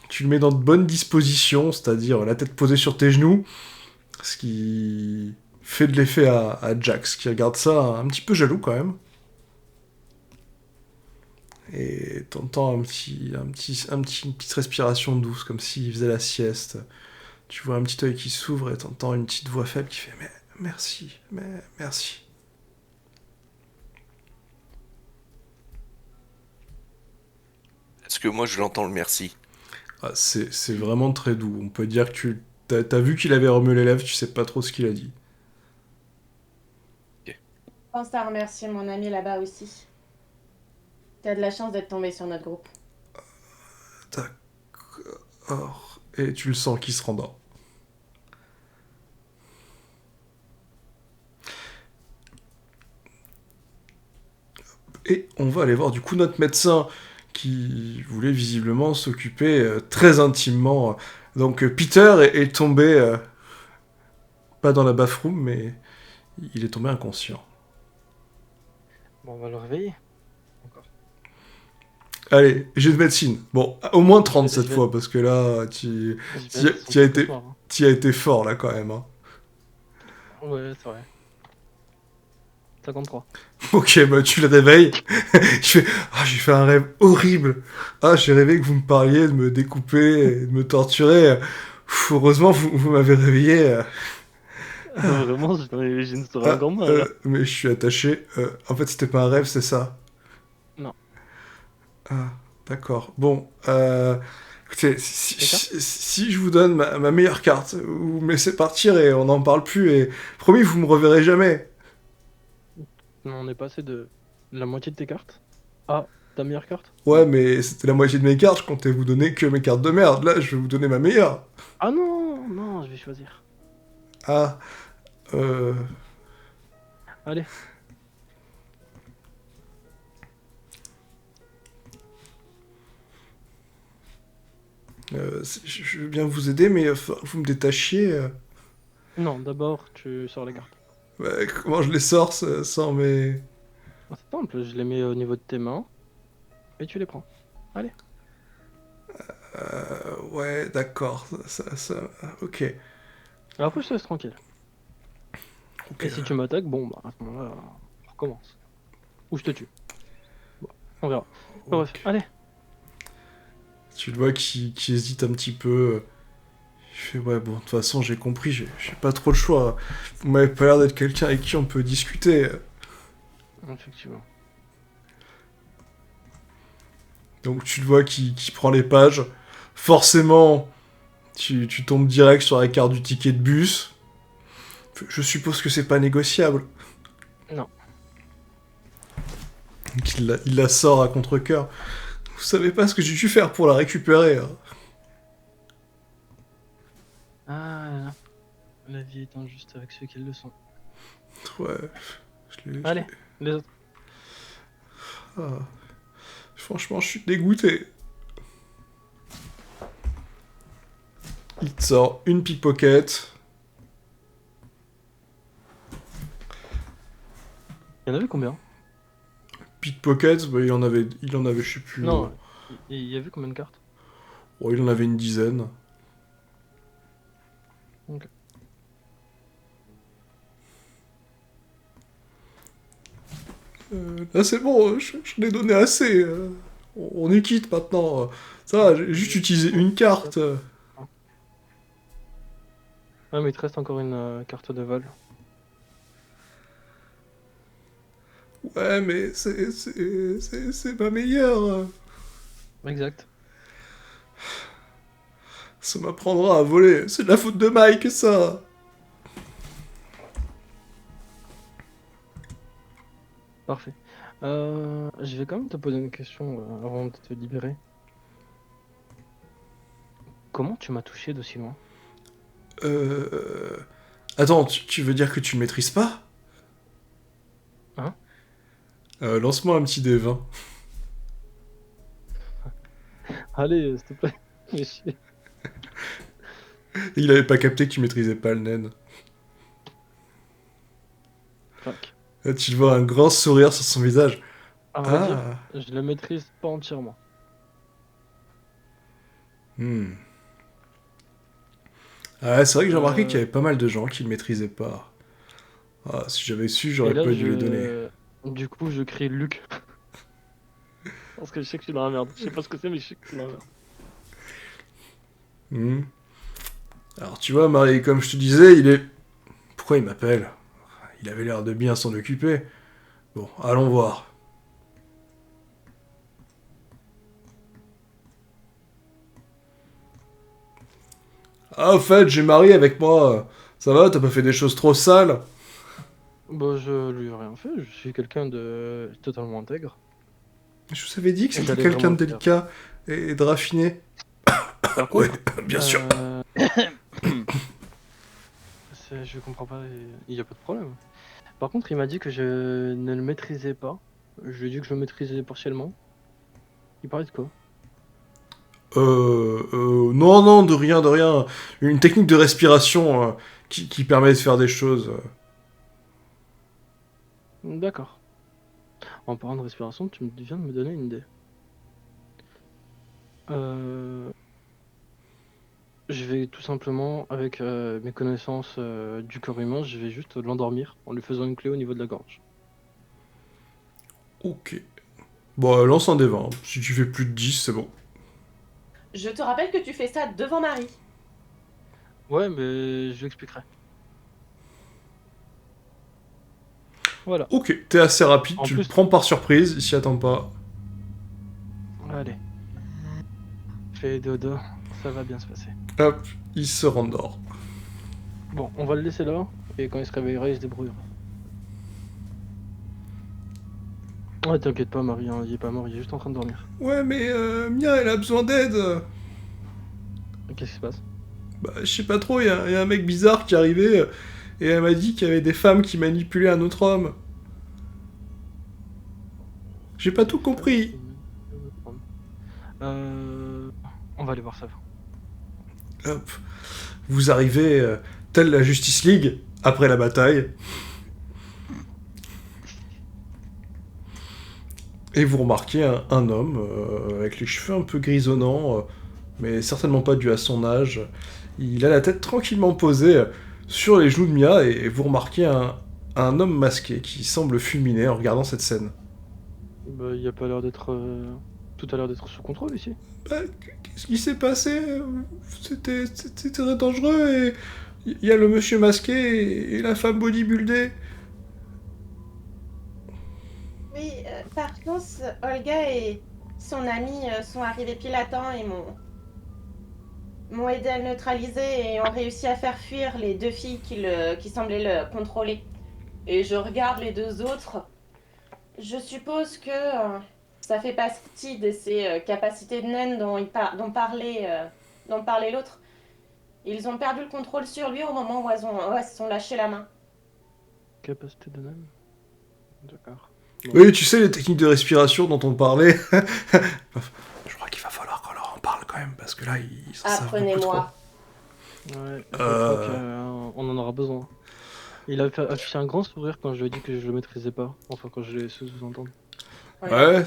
tu le mets dans de bonnes dispositions, c'est-à-dire la tête posée sur tes genoux, ce qui fait de l'effet à Jax, qui regarde ça un petit peu jaloux quand même. Et t'entends une petite respiration douce, comme s'il faisait la sieste. Tu vois un petit œil qui s'ouvre et t'entends une petite voix faible qui fait mais merci, mais merci. Est-ce que moi je l'entends le merci? Ah, c'est vraiment très doux. On peut dire que t'as vu qu'il avait remué les lèvres, tu sais pas trop ce qu'il a dit. Ok. Pense à remercier mon ami là-bas aussi. T'as de la chance d'être tombé sur notre groupe. D'accord. Et tu le sens qu'il se rendort. Et on va aller voir du coup notre médecin qui voulait visiblement s'occuper très intimement. Donc Peter est tombé, pas dans la bathroom, mais il est tombé inconscient. Bon, on va le réveiller. Encore. Allez, j'ai de médecine. Bon, au moins Je 30 vais, cette je vais fois, être, parce que là, je vais t'y être son t'y as pire été, cauchemar, hein. t'y as été fort là quand même. Hein. Ouais, c'est vrai. 53. Ok, bah tu le réveilles. J'ai fait un rêve horrible. Ah, j'ai rêvé que vous me parliez de me découper et de me torturer. Heureusement, vous m'avez réveillé. Vraiment, j'ai une story encore mal, là. Mais je suis attaché. En fait, c'était pas un rêve, c'est ça. Non. Ah, d'accord. Bon, écoutez, Les cartes? si je vous donne ma meilleure carte, vous me laissez partir et on n'en parle plus. Et promis, vous me reverrez jamais. On est passé de la moitié de tes cartes à ta meilleure carte? Ouais, Non. mais c'était la moitié de mes cartes. Je comptais vous donner que mes cartes de merde. Là, je vais vous donner ma meilleure. Ah non, non, je vais choisir. Ah, euh, Allez. je veux bien vous aider, mais vous me détachiez. Non, d'abord, tu sors les cartes. Comment je les sors sans mes... Ah, c'est simple, je les mets au niveau de tes mains et tu les prends. Allez. Ouais, d'accord. Ok. Alors, après, je te laisse tranquille. Ok. Et si tu m'attaques, bon, bah, à ce moment-là, on recommence. Ou je te tue. Bon, on verra. Bref, Ok. allez. Tu le vois qui hésite un petit peu. Il fait, ouais, bon, de toute façon, j'ai compris, j'ai pas trop le choix. Vous m'avez pas l'air d'être quelqu'un avec qui on peut discuter. Effectivement. Donc tu le vois qui prend les pages. Forcément, tu tombes direct sur la carte du ticket de bus. Je suppose que c'est pas négociable. Non. Donc il la sort à contre-cœur. Vous savez pas ce que j'ai dû faire pour la récupérer. Hein. Ah là là. La vie est injuste avec ceux qui le sont. Ouais. Je Allez, les autres. Ah. Franchement, je suis dégoûté. Il te sort une pickpocket. Il y en avait combien? Pickpocket, bah, il en avait, je sais plus. Non, il y avait combien de cartes? Oh, il en avait une dizaine. Ok. Là, c'est bon, je l'ai donné assez. On est quitte maintenant. Ça va, j'ai juste utilisé une carte. Ah, mais il te reste encore une carte de vol. Ouais, mais c'est ma meilleure. Exact. Ça m'apprendra à voler. C'est de la faute de Mike, ça. Parfait. Je vais quand même te poser une question avant de te libérer. Comment tu m'as touché d'aussi loin? Attends, tu veux dire que tu le maîtrises pas? Hein? Lance-moi un petit D20. Allez, s'il te plaît. Fais chier. Il avait pas capté que tu maîtrisais pas le naine. Fuck. Là, tu vois un grand sourire sur son visage. À vrai dire, Ah. je le maîtrise pas entièrement. Hmm. Ah ouais, c'est vrai que j'ai remarqué qu'il y Euh, avait pas mal de gens qui le maîtrisaient pas. Ah, si j'avais su, Et j'aurais là, pas dû le donner. du coup, je crie Luc. Parce que je sais que je suis dans la merde. Je sais pas ce que c'est, mais je sais que je suis dans la merde. Hmm. Alors tu vois, Marie, comme je te disais, il est... Pourquoi il m'appelle? Il avait l'air de bien s'en occuper. Bon, allons voir. Ah, au fait, j'ai Marie avec moi. Ça va, t'as pas fait des choses trop sales? Bah, je lui ai rien fait. Je suis quelqu'un de totalement intègre. Je vous avais dit que Et c'était j'allais quelqu'un vraiment de le faire. délicat et de raffiné. Par Ouais, contre, bien sûr. je comprends pas. Il y a pas de problème. Par contre, il m'a dit que je ne le maîtrisais pas. Je lui ai dit que je le maîtrisais partiellement. Il parlait de quoi? Non, non, de rien, de rien. Une technique de respiration qui permet de faire des choses. D'accord. En parlant de respiration, viens de me donner une idée. Euh, Je vais tout simplement, avec mes connaissances du corps humain, je vais juste l'endormir en lui faisant une clé au niveau de la gorge. Ok. Bon, lance un des 20. Si tu fais plus de 10, c'est bon. Je te rappelle que tu fais ça devant Marie. Ouais, mais je lui expliquerai. Voilà. Ok, t'es assez rapide, En tu le plus, prends par surprise, il s'y attend pas. allez, fais dodo, ça va bien se passer. Hop, il se rendort. Bon, on va le laisser là, et quand il se réveillera, il se débrouillera. Ouais, t'inquiète pas, Marie, hein, il est pas mort, il est juste en train de dormir. Ouais, mais Mia, elle a besoin d'aide. Qu'est-ce qui se passe? Bah, je sais pas trop, y a un mec bizarre qui est arrivé et elle m'a dit qu'il y avait des femmes qui manipulaient un autre homme. J'ai pas tout compris. On va aller voir ça. Hop. Vous arrivez, telle la Justice League, après la bataille. Et vous remarquez un homme avec les cheveux un peu grisonnants, mais certainement pas dû à son âge. Il a la tête tranquillement posée sur les genoux de Mia et vous remarquez un homme masqué qui semble fulminer en regardant cette scène. Bah, il y a pas l'air d'être. Tout a l'air d'être sous contrôle ici. Bah, qu'est-ce qui s'est passé? C'était très dangereux et il y a le monsieur masqué et la femme bodybuildée. Oui, par chance, Olga et son ami sont arrivés pile à temps et m'ont aidé à le neutraliser et ont réussi à faire fuir les deux filles qui semblaient le contrôler. Et je regarde les deux autres. Je suppose que ça fait partie de ces capacités de naine dont parlait l'autre. Ils ont perdu le contrôle sur lui au moment où elles se sont lâché la main. Capacité de même. D'accord. Oui, tu sais, les techniques de respiration dont on parlait. Je crois qu'il va falloir qu'on leur en parle quand même, parce que là, ils s'en savent beaucoup trop. Apprenez-moi. Ouais, je crois qu'on en aura besoin. Il a affiché un grand sourire quand je lui ai dit que je le maîtrisais pas. Enfin, quand je l'ai sous-entendu. Ouais,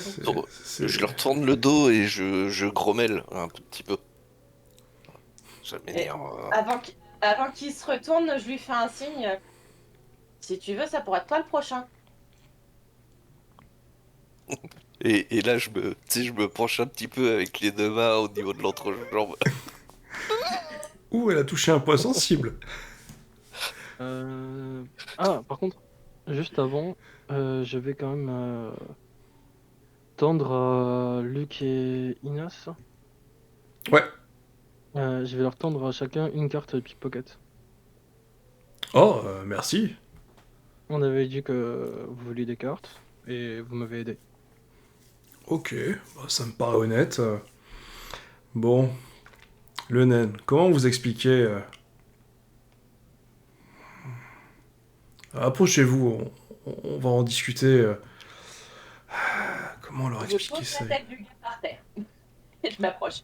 Je leur tourne le dos et je grommelle un petit peu. Ça m'énerve. Avant qu'il se retourne, je lui fais un signe. Si tu veux, ça pourrait être toi le prochain. Et là, tu sais, je me penche un petit peu avec les deux mains au niveau de l'entrejambe. Ouh, elle a touché un point sensible. Ah, par contre, juste avant, je vais quand même tendre à Luc et Inos. Ouais. Je vais leur tendre à chacun une carte pickpocket. Oh, merci. On avait dit que vous vouliez des cartes et vous m'avez aidé. Ok, bah, ça me paraît honnête. Bon, le naine, comment vous expliquer approchez-vous, on va en discuter. Comment leur Je expliquer pose ça? la tête du gars par terre. Et je m'approche.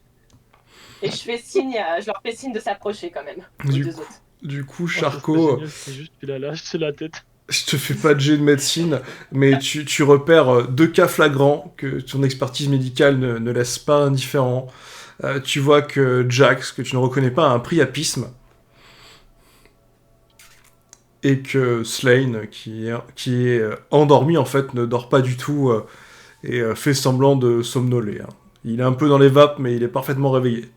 Et je fais signe, je leur fais signe de s'approcher quand même, aux Du deux coup, autres. du coup, Oh, ça serait Charcot, génial si juste tu la lâches sur la tête. je te fais pas de jet de médecine, mais tu repères deux cas flagrants que ton expertise médicale ne laisse pas indifférent. Tu vois que Jax, que tu ne reconnais pas, a un priapisme, et que Slane, qui est endormi, en fait, ne dort pas du tout et fait semblant de somnoler, hein. Il est un peu dans les vapes, mais il est parfaitement réveillé.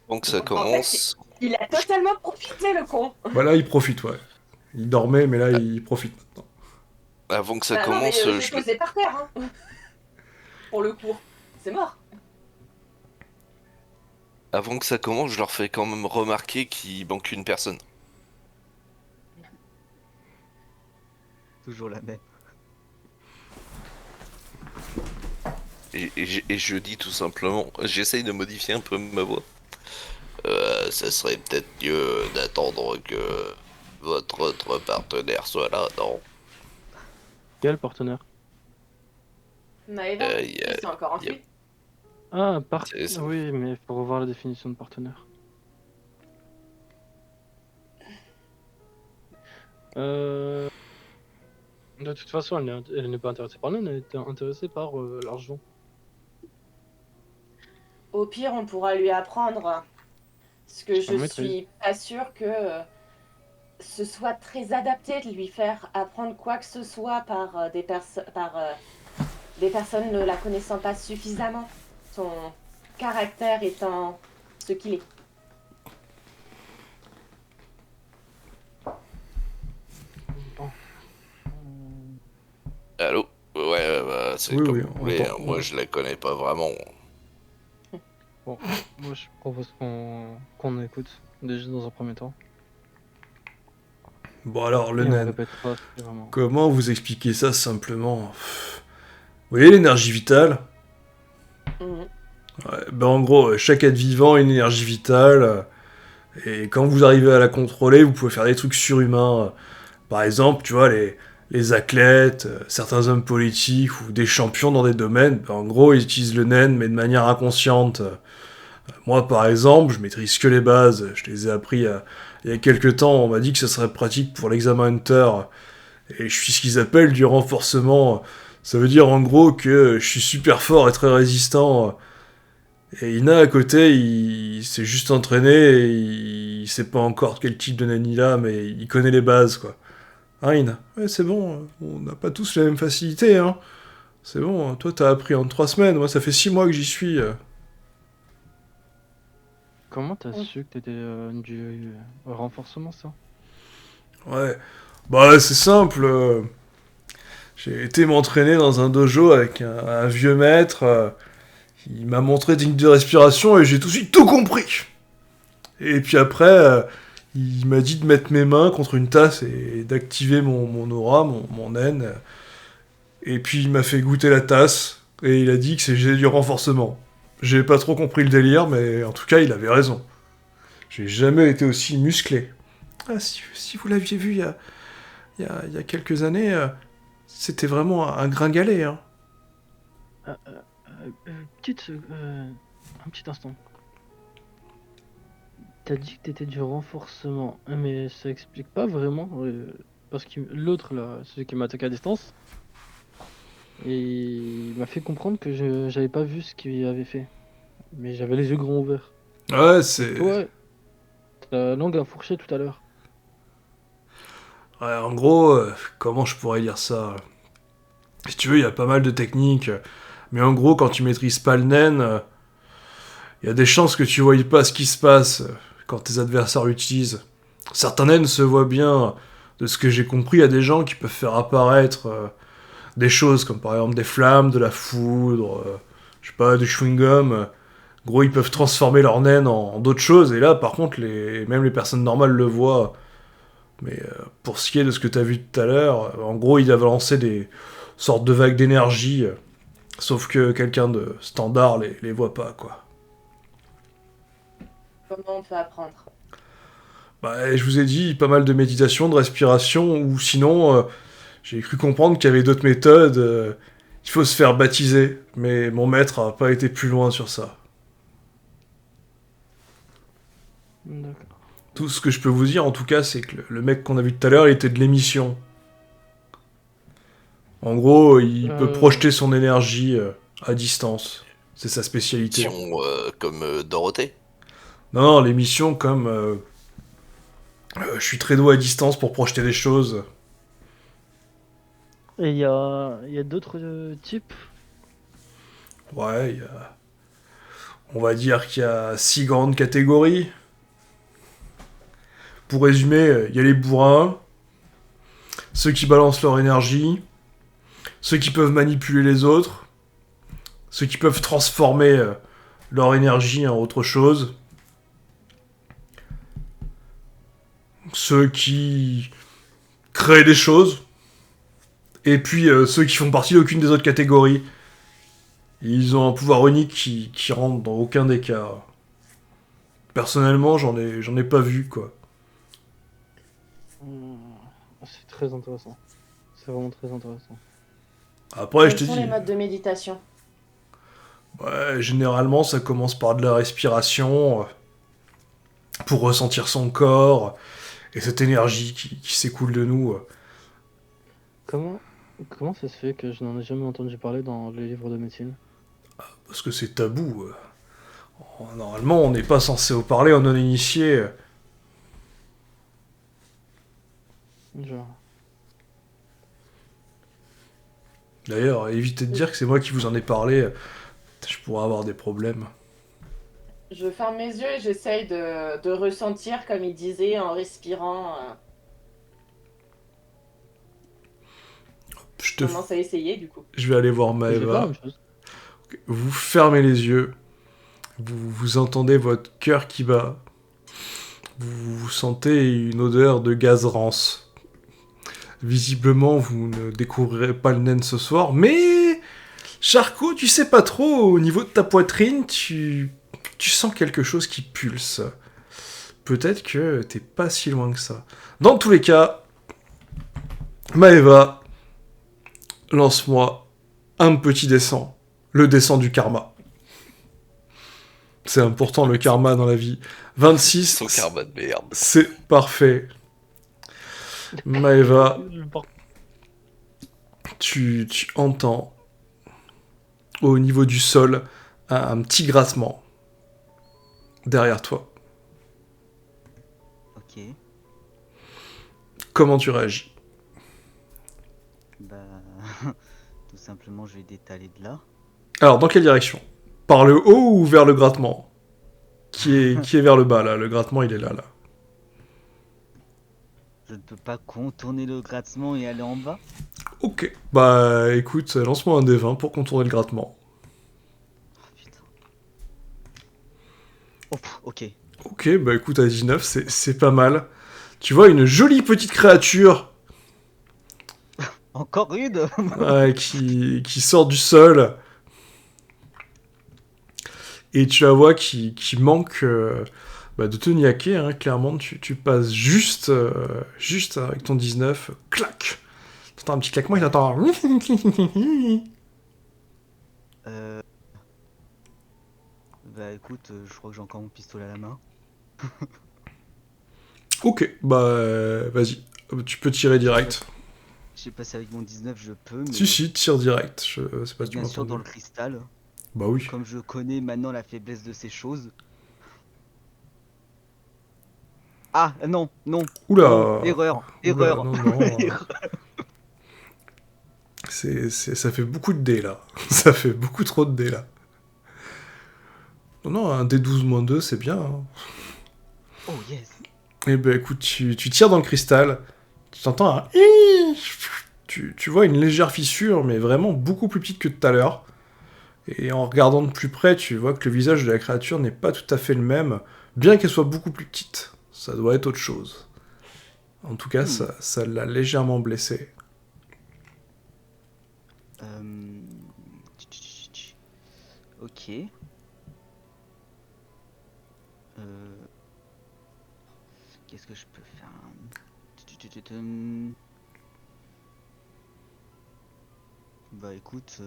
Donc ça En fait, commence. il a totalement profité, le con. Voilà, il profite, ouais. Il dormait, mais là, il profite maintenant. Avant que ça Ah non, mais commence, je l'ai posé par terre, hein. Pour le coup. C'est mort. avant que ça commence, je leur fais quand même remarquer qu'il manque une personne. Toujours la même. Et je dis tout simplement, j'essaye de modifier un peu ma voix. Ça serait peut-être mieux d'attendre que votre autre partenaire soit là, non? Quel partenaire? Maëva, Y a- il s'est encore y a- enfui. Ah, c'est- oui, mais il faut revoir la définition de partenaire. Euh... De toute façon, elle n'est pas intéressée par nous, elle est intéressée par l'argent. Au pire, on pourra lui apprendre. Parce que Je je maîtrise. suis pas sûre que ce soit très adapté de lui faire apprendre quoi que ce soit par, des personnes ne la connaissant pas suffisamment. Son caractère étant ce qu'il est. Bon. Allô? Ouais, bah, c'est Oui, comme oui, vous on voulez, entend. hein. Moi je la connais pas vraiment. Bon, moi je propose qu'on écoute déjà dans un premier temps. Bon alors, le Et on naine, répétera si vraiment. comment vous expliquer ça simplement? Vous voyez l'énergie vitale? Mhm. Ouais, ben en gros, chaque être vivant a une énergie vitale, et quand vous arrivez à la contrôler, vous pouvez faire des trucs surhumains. Par exemple, tu vois, les athlètes, certains hommes politiques ou des champions dans des domaines, ben en gros, ils utilisent le naine, mais de manière inconsciente. Moi, par exemple, je maîtrise que les bases, je les ai appris il y a quelques temps, on m'a dit que ça serait pratique pour l'examen Hunter, et je suis ce qu'ils appellent du renforcement. Ça veut dire en gros que je suis super fort et très résistant. Et Ina à côté, il s'est juste entraîné et il sait pas encore quel type de nani il a, mais il connaît les bases, quoi. Hein, Ina? Ouais, c'est bon, on n'a pas tous la même facilité, hein. C'est bon, toi t'as appris en 3 semaines, moi ça fait 6 mois que j'y suis. Comment t'as Mm. su que t'étais du renforcement, ça? Ouais, bah c'est simple. J'ai été m'entraîner dans un dojo avec un vieux maître. Il m'a montré des techniques de respiration et j'ai tout de suite tout compris. Et puis après, il m'a dit de mettre mes mains contre une tasse et d'activer mon aura, mon naine. Et puis il m'a fait goûter la tasse et il a dit que j'ai du renforcement. J'ai pas trop compris le délire, mais en tout cas, il avait raison. J'ai jamais été aussi musclé. Ah, si vous l'aviez vu il y a quelques années, c'était vraiment un gringalet, hein. Ah, un petit instant. T'as dit que t'étais du renforcement, mais ça explique pas vraiment, parce que l'autre là, celui qui m'a attaqué à distance, et il m'a fait comprendre que j'avais pas vu ce qu'il avait fait, mais j'avais les yeux grands ouverts. Ouais, Et toi, ta langue a fourché tout à l'heure. Ouais, en gros, comment je pourrais dire ça? Si tu veux, il y a pas mal de techniques. Mais en gros, quand tu maîtrises pas le naine, il y a des chances que tu voyes pas ce qui se passe quand tes adversaires l'utilisent. Certains naines se voient bien. De ce que j'ai compris, il y a des gens qui peuvent faire apparaître des choses comme par exemple des flammes, de la foudre, je sais pas, du chewing-gum. Gros, ils peuvent transformer leur naine en d'autres choses. Et là, par contre, même les personnes normales le voient. Mais pour ce qui est de ce que tu as vu tout à l'heure, en gros, ils avaient lancé des sortes de vagues d'énergie. Sauf que quelqu'un de standard les voit pas, quoi. Comment on peut apprendre? Bah, je vous ai dit, pas mal de méditation, de respiration, ou sinon, j'ai cru comprendre qu'il y avait d'autres méthodes. Il faut se faire baptiser, mais mon maître a pas été plus loin sur ça. D'accord. Tout ce que je peux vous dire, en tout cas, c'est que le mec qu'on a vu tout à l'heure, il était de l'émission. En gros, il peut projeter son énergie à distance. C'est sa spécialité. Mission comme Dorothée. Non, l'émission comme... je suis très doué à distance pour projeter des choses. Et il y a d'autres types? Ouais, on va dire qu'il y a 6 grandes catégories. Pour résumer, il y a les bourrins, ceux qui balancent leur énergie, ceux qui peuvent manipuler les autres, ceux qui peuvent transformer leur énergie en autre chose, ceux qui créent des choses, et puis ceux qui font partie d'aucune des autres catégories. Ils ont un pouvoir unique qui rentre dans aucun des cas. Personnellement, j'en ai pas vu, quoi. C'est très intéressant. C'est vraiment très intéressant. Après, je te Quels sont dis... les modes de méditation? Ouais, généralement, ça commence par de la respiration pour ressentir son corps et cette énergie qui s'écoule de nous. Comment ça se fait que je n'en ai jamais entendu parler dans les livres de médecine? Parce que c'est tabou. Normalement, on n'est pas censé en parler en non-initié. Genre. D'ailleurs, évitez de dire que c'est moi qui vous en ai parlé. Je pourrais avoir des problèmes. Je ferme mes yeux et j'essaye de ressentir, comme il disait, en respirant. Je commence à essayer, du coup. Je vais aller voir Je vais faire la Maëva. même chose. Vous fermez les yeux. Vous entendez votre cœur qui bat. Vous sentez une odeur de gaz rance. Visiblement, vous ne découvrirez pas le naine ce soir, mais... Charcot, tu sais pas trop, au niveau de ta poitrine, tu sens quelque chose qui pulse. Peut-être que t'es pas si loin que ça. Dans tous les cas, Maëva, lance-moi un petit descend. Le descend du karma. C'est important le karma dans la vie. 26, Son karma de merde. c'est parfait. Maëva, tu entends au niveau du sol un petit grattement derrière toi. Ok. Comment tu réagis? Bah. Tout simplement, je vais détaler de là. Alors, dans quelle direction? Par le haut ou vers le grattement? Qui est vers le bas, là? Le grattement, il est là, là. Je ne peux pas contourner le grattement et aller en bas. Ok. Bah, écoute, lance-moi un D20 pour contourner le grattement. Oh putain. Oh, ok. Ok, bah écoute, à 19, c'est pas mal. Tu vois une jolie petite créature Encore une. qui sort du sol. Et tu la vois qui manque de te niaquer, hein, clairement. Tu passes juste avec ton 19. Clac. T'entends un petit claquement, il entend... Bah écoute, je crois que j'ai encore mon pistolet à la main. Ok, vas-y. Tu peux tirer direct. Je sais pas si avec mon 19 je peux, mais Si, tire direct. Je sais pas si tu bien m'as sûr dans entendu. le cristal. Bah oui. Comme je connais maintenant la faiblesse de ces choses. Ah non, non, Oula. non, erreur, Oula, erreur. non. Ça fait beaucoup de dés, là. Ça fait beaucoup trop de dés, là. Non, un D12-2, c'est bien. Hein. Oh yes. Eh ben, écoute, tu tires dans le cristal, tu t'entends un... Tu vois une légère fissure, mais vraiment beaucoup plus petite que tout à l'heure. Et en regardant de plus près, tu vois que le visage de la créature n'est pas tout à fait le même, bien qu'elle soit beaucoup plus petite. Ça doit être autre chose. En tout cas, ça l'a légèrement blessé. Ok. Qu'est-ce que je peux faire? Bah écoute,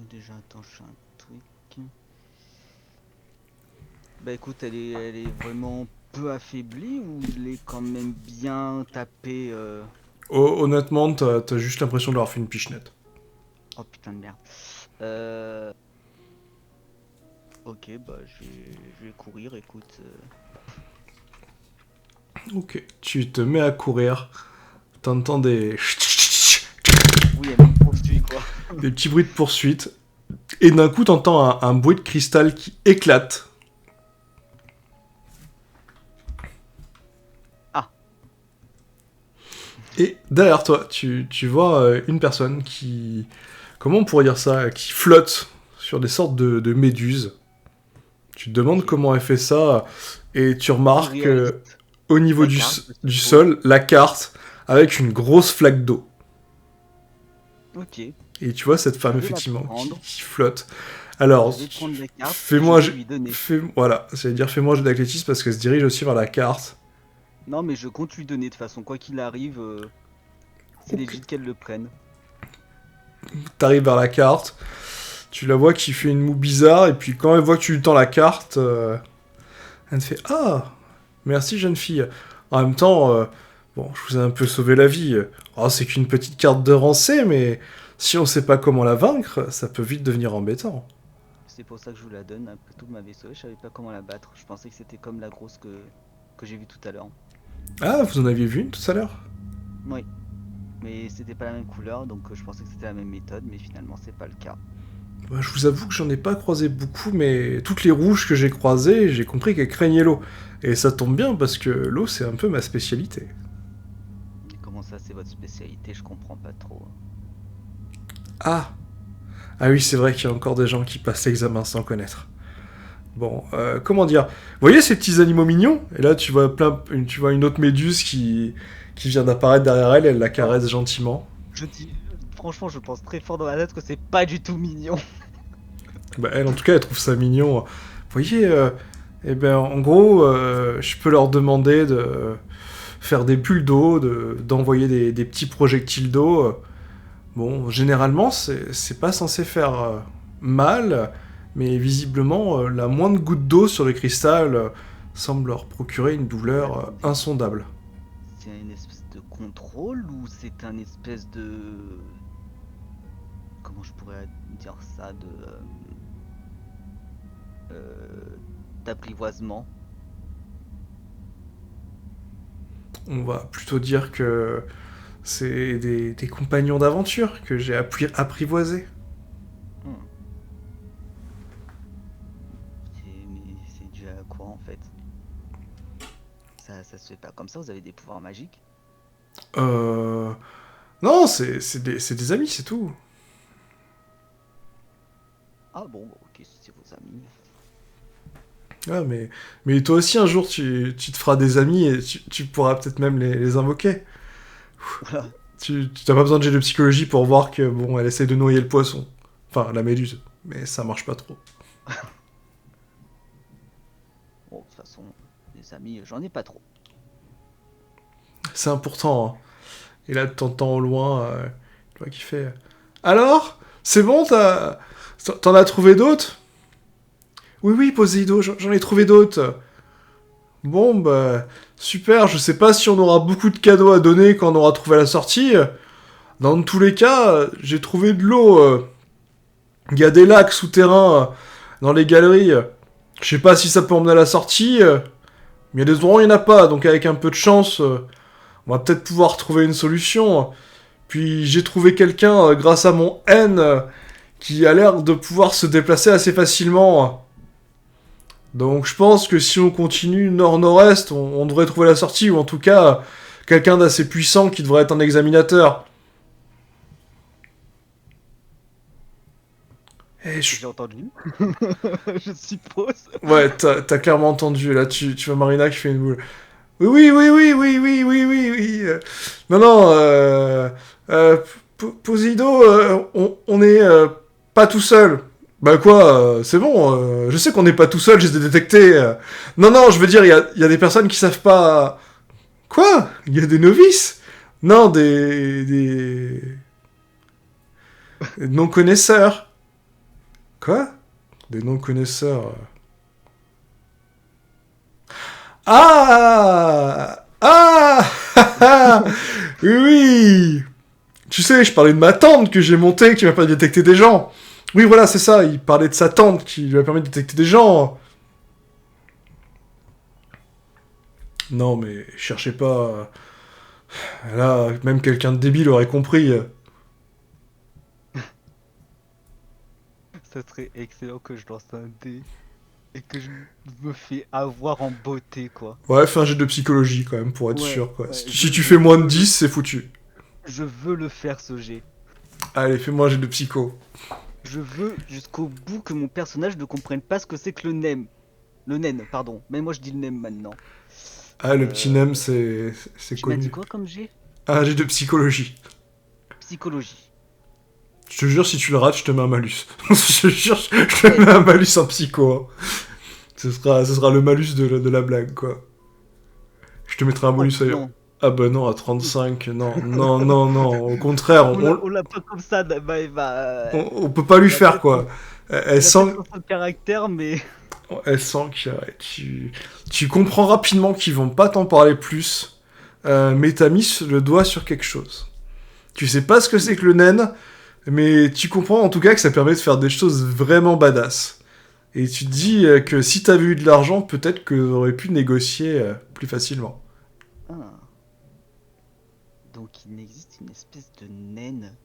déjà attends, je fais un truc. Bah écoute, elle est vraiment peu affaiblie ou il est quand même bien tapé Honnêtement, t'as juste l'impression d'avoir fait une pichenette. Oh putain de merde. Ok, bah je vais courir, écoute. Ok, tu te mets à courir, t'entends des... Oui, elle me poursuit quoi. des petits bruits de poursuite, et d'un coup t'entends un bruit de cristal qui éclate. Ah. Et derrière toi, tu vois une personne qui... Comment on pourrait dire ça? Qui flotte sur des sortes de méduses. Tu te demandes comment elle fait ça, et tu remarques au niveau du sol, la carte, avec une grosse flaque d'eau. Ok. Et tu vois cette femme, effectivement, qui flotte. Alors, fais-moi... Voilà, c'est-à-dire fais-moi un jeu d'athlétisme, parce qu'elle se dirige aussi vers la carte. Non, mais je compte lui donner, de toute façon, quoi qu'il arrive, c'est légit qu'elle le prenne. T'arrives vers la carte, tu la vois qui fait une moue bizarre, et puis quand elle voit que tu lui tends la carte, elle te fait « Ah, merci jeune fille. En même temps, bon, je vous ai un peu sauvé la vie. Oh, c'est qu'une petite carte de rancée, mais si on sait pas comment la vaincre, ça peut vite devenir embêtant. » C'est pour ça que je vous la donne, après tout m'avait sauvé, je savais pas comment la battre. Je pensais que c'était comme la grosse que j'ai vue tout à l'heure. Ah, vous en aviez vu une tout à l'heure? Oui. Mais c'était pas la même couleur, donc je pensais que c'était la même méthode, mais finalement c'est pas le cas. Bah, je vous avoue que j'en ai pas croisé beaucoup, mais toutes les rouges que j'ai croisées, j'ai compris qu'elles craignaient l'eau. Et ça tombe bien, parce que l'eau, c'est un peu ma spécialité. Mais comment ça, c'est votre spécialité? Je comprends pas trop. Ah oui, c'est vrai qu'il y a encore des gens qui passent l'examen sans connaître. Bon, comment dire? Vous voyez ces petits animaux mignons? Et là, tu vois une autre méduse qui vient d'apparaître derrière elle, elle la caresse gentiment. Franchement, je pense très fort dans la tête que c'est pas du tout mignon. Bah, elle, en tout cas, elle trouve ça mignon. Vous voyez, eh ben, en gros, je peux leur demander de faire des bulles d'eau, d'envoyer des petits projectiles d'eau. Bon, généralement, c'est pas censé faire mal, mais visiblement, la moindre goutte d'eau sur le cristal semble leur procurer une douleur insondable. C'est une espèce de contrôle ou c'est un espèce de... Comment je pourrais dire ça? D'apprivoisement? On va plutôt dire que c'est des compagnons d'aventure que j'ai apprivoisés. Mais c'est dû à quoi en fait? Ça se fait pas comme ça, vous avez des pouvoirs magiques? Non, c'est des amis, c'est tout. Ah bon, ok, c'est vos amis. Ah, mais toi aussi, un jour, tu te feras des amis et tu pourras peut-être même les invoquer. Voilà. Tu n'as pas besoin de jet de psychologie pour voir que, bon, elle essaie de noyer le poisson. Enfin, la méduse. Mais ça marche pas trop. Bon, de toute façon, les amis, j'en ai pas trop. C'est important, hein. Et là, t'entends au loin, tu vois, qui fait... Alors? C'est bon, t'en as trouvé d'autres? Oui, Poséido, j'en ai trouvé d'autres. Bon, bah, super, je sais pas si on aura beaucoup de cadeaux à donner quand on aura trouvé la sortie. Dans tous les cas, j'ai trouvé de l'eau. Il y a des lacs souterrains dans les galeries. Je sais pas si ça peut emmener à la sortie, mais il y a des endroits où il n'y en a pas, donc avec un peu de chance, On va peut-être pouvoir trouver une solution. Puis j'ai trouvé quelqu'un, grâce à mon N, qui a l'air de pouvoir se déplacer assez facilement. Donc je pense que si on continue nord-nord-est, on devrait trouver la sortie, ou en tout cas, quelqu'un d'assez puissant qui devrait être un examinateur. Et J'ai entendu. Je suppose. Ouais, t'as clairement entendu, là, tu vois Marina qui fait une boule. Oui, oui, oui, oui, oui, oui, oui, oui. Non, non, Posido, on est pas tout seul. Bah quoi, c'est bon, je sais qu'on n'est pas tout seul, j'ai détecté. Non, non, je veux dire, il y a des personnes qui savent pas... Quoi? Il y a des novices? Non, des non-connaisseurs. Quoi? Des non-connaisseurs. Ah! Ah! Oui! Tu sais, je parlais de ma tante que j'ai montée, qui m'a permis de détecter des gens. Oui, voilà, c'est ça, il parlait de sa tante qui lui a permis de détecter des gens. Non, mais cherchez pas. Là, même quelqu'un de débile aurait compris. Ça serait excellent que je lance un dé et que je me fais avoir en beauté, quoi. Ouais, fais un jet de psychologie quand même pour être Ouais, sûr, quoi. ouais, Si tu fais moins de 10, c'est foutu. Je veux le faire, ce jet. Allez, fais-moi un jet de psycho. Je veux jusqu'au bout que mon personnage ne comprenne pas ce que c'est que le nem. Le naine, pardon. Mais moi je dis le nem maintenant. Ah, le petit nem, c'est Tu m'as dit connu. quoi comme jet? Un jet de psychologie. Psychologie. Je te jure, si tu le rates, je te mets un malus. Je te jure, je te mets un malus en psycho. Hein. Ce sera le malus de la blague, quoi. Je te mettrai un bonus ailleurs. Non. Ah bah non, à 35, non, non, non, non. Au contraire, On l'a pas comme ça, on peut pas lui faire, quoi. Elle sent, son caractère, mais... elle sent que tu comprends rapidement qu'ils vont pas t'en parler plus, mais t'as mis le doigt sur quelque chose. Tu sais pas ce que c'est que le naine, mais tu comprends en tout cas que ça permet de faire des choses vraiment badass. Et tu te dis que si t'avais eu de l'argent, peut-être que t'aurais pu négocier plus facilement. Ah. Donc il existe une espèce de naine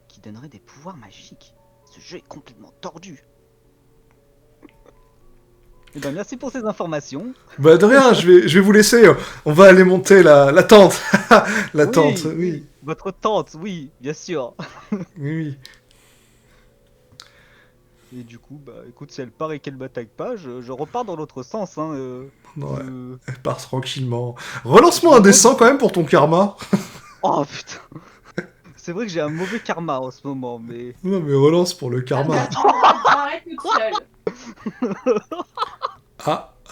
qui donnerait des pouvoirs magiques. Ce jeu est complètement tordu. Eh ben merci pour ces informations. Bah de rien, je vais vous laisser. On va aller monter la tente. La tente, oui. Votre tante, oui, bien sûr. Oui, oui. Et du coup, bah écoute, si elle part et qu'elle m'attaque pas, je repars dans l'autre sens. Hein, Ouais, je- elle part tranquillement. Relance-moi un dessin quand même pour ton karma. Oh putain. C'est vrai que j'ai un mauvais karma en ce moment, mais... Non mais relance pour le karma. Arrête toute seule.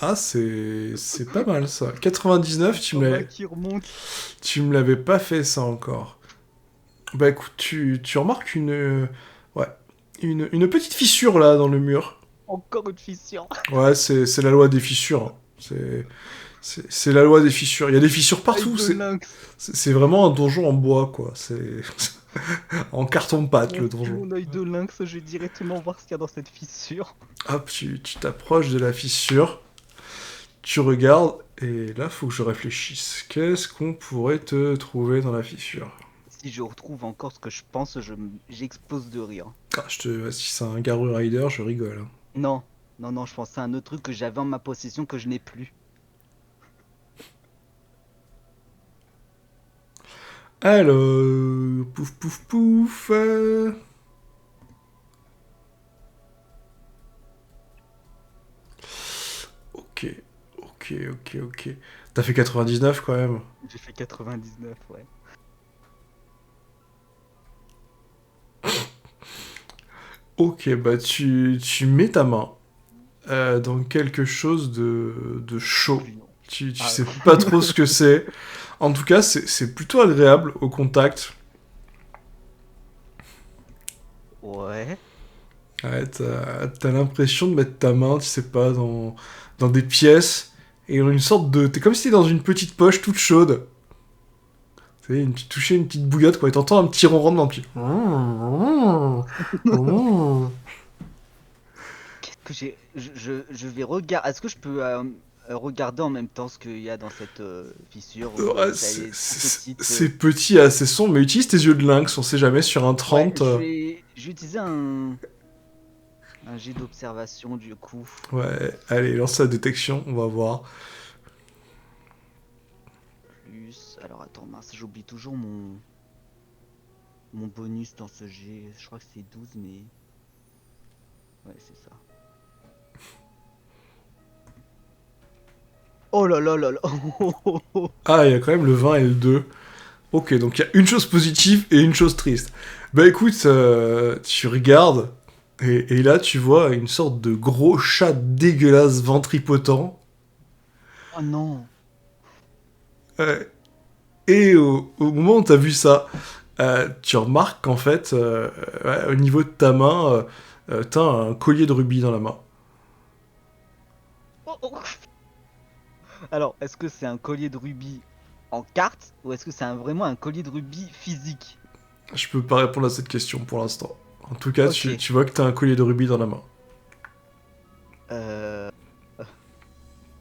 Ah, c'est pas mal ça. 99, Karma qui remonte. tu me l'avais pas fait ça encore. Bah écoute, tu remarques ouais, une petite fissure là dans le mur. Encore une fissure. Ouais, c'est la loi des fissures. Hein. C'est la loi des fissures. Il y a des fissures partout. Avec de lynx. C'est vraiment un donjon en bois, quoi. C'est en carton-pâte, le donjon. Mon œil de lynx, je vais directement voir ce qu'il y a dans cette fissure. Hop, tu t'approches de la fissure. Tu regardes, et là, faut que je réfléchisse. Qu'est-ce qu'on pourrait te trouver dans la fissure? Si je retrouve encore ce que je pense, j'explose de rire. Ah, si c'est un Garou Rider, je rigole. Hein. Non, non, je pensais à un autre truc que j'avais en ma possession que je n'ai plus. Alors, pouf, pouf, pouf. Ok, ok. T'as fait 99 quand même. J'ai fait 99, ouais. Ok, bah tu mets ta main dans quelque chose de chaud. Plus non. Tu Ah. sais pas trop ce que c'est. En tout cas, c'est plutôt agréable au contact. Ouais. Ouais, t'as l'impression de mettre ta main, tu sais pas, dans des pièces. Et dans une sorte de... T'es comme si t'étais dans une petite poche toute chaude. Tu sais, tu touchais une petite bouillotte, quoi. Et t'entends un petit ronron dans le pied. Qu'est-ce que j'ai... Je vais regarder... Est-ce que je peux Regardez en même temps ce qu'il y a dans cette fissure. Ouais, Elle est toute petite. c'est petit et assez sombre, mais utilise tes yeux de lynx, on sait jamais, sur un 30. Je vais utiliser un jet d'observation du coup. Ouais, allez, lance la détection, on va voir. Plus. Alors attends, mince, j'oublie toujours mon bonus dans ce jet. Je crois que c'est 12, mais. Ouais, c'est ça. Oh là là là là. Ah, il y a quand même le 20 et le 2. Ok, donc il y a une chose positive et une chose triste. Bah écoute, tu regardes, et là tu vois une sorte de gros chat dégueulasse ventripotent. Oh non. Et au moment où t'as vu ça, tu remarques qu'en fait, ouais, au niveau de ta main, t'as un collier de rubis dans la main. Oh, oh. Alors, est-ce que c'est un collier de rubis en carte ou est-ce que c'est vraiment un collier de rubis physique? Je peux pas répondre à cette question pour l'instant. En tout cas, Ok. tu vois que t'as un collier de rubis dans la main. Euh...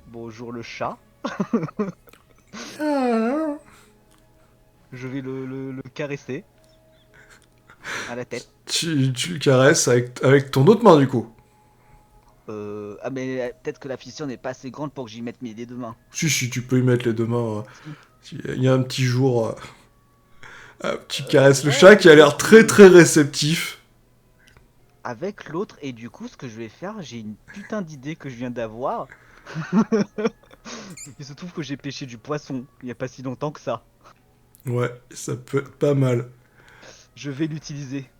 Bonjour le chat. Je vais le caresser à la tête. Tu le caresses avec ton autre main du coup. Ah mais peut-être que la fissure n'est pas assez grande pour que j'y mette mes deux mains. Si, tu peux y mettre les deux mains. Il y a un petit jour. Tu caresses le Ouais, chat qui a l'air très très réceptif. avec l'autre et du coup ce que je vais faire, j'ai une putain d'idée que je viens d'avoir. Il se trouve que j'ai pêché du poisson il n'y a pas si longtemps que ça. Ouais, ça peut être pas mal. Je vais l'utiliser.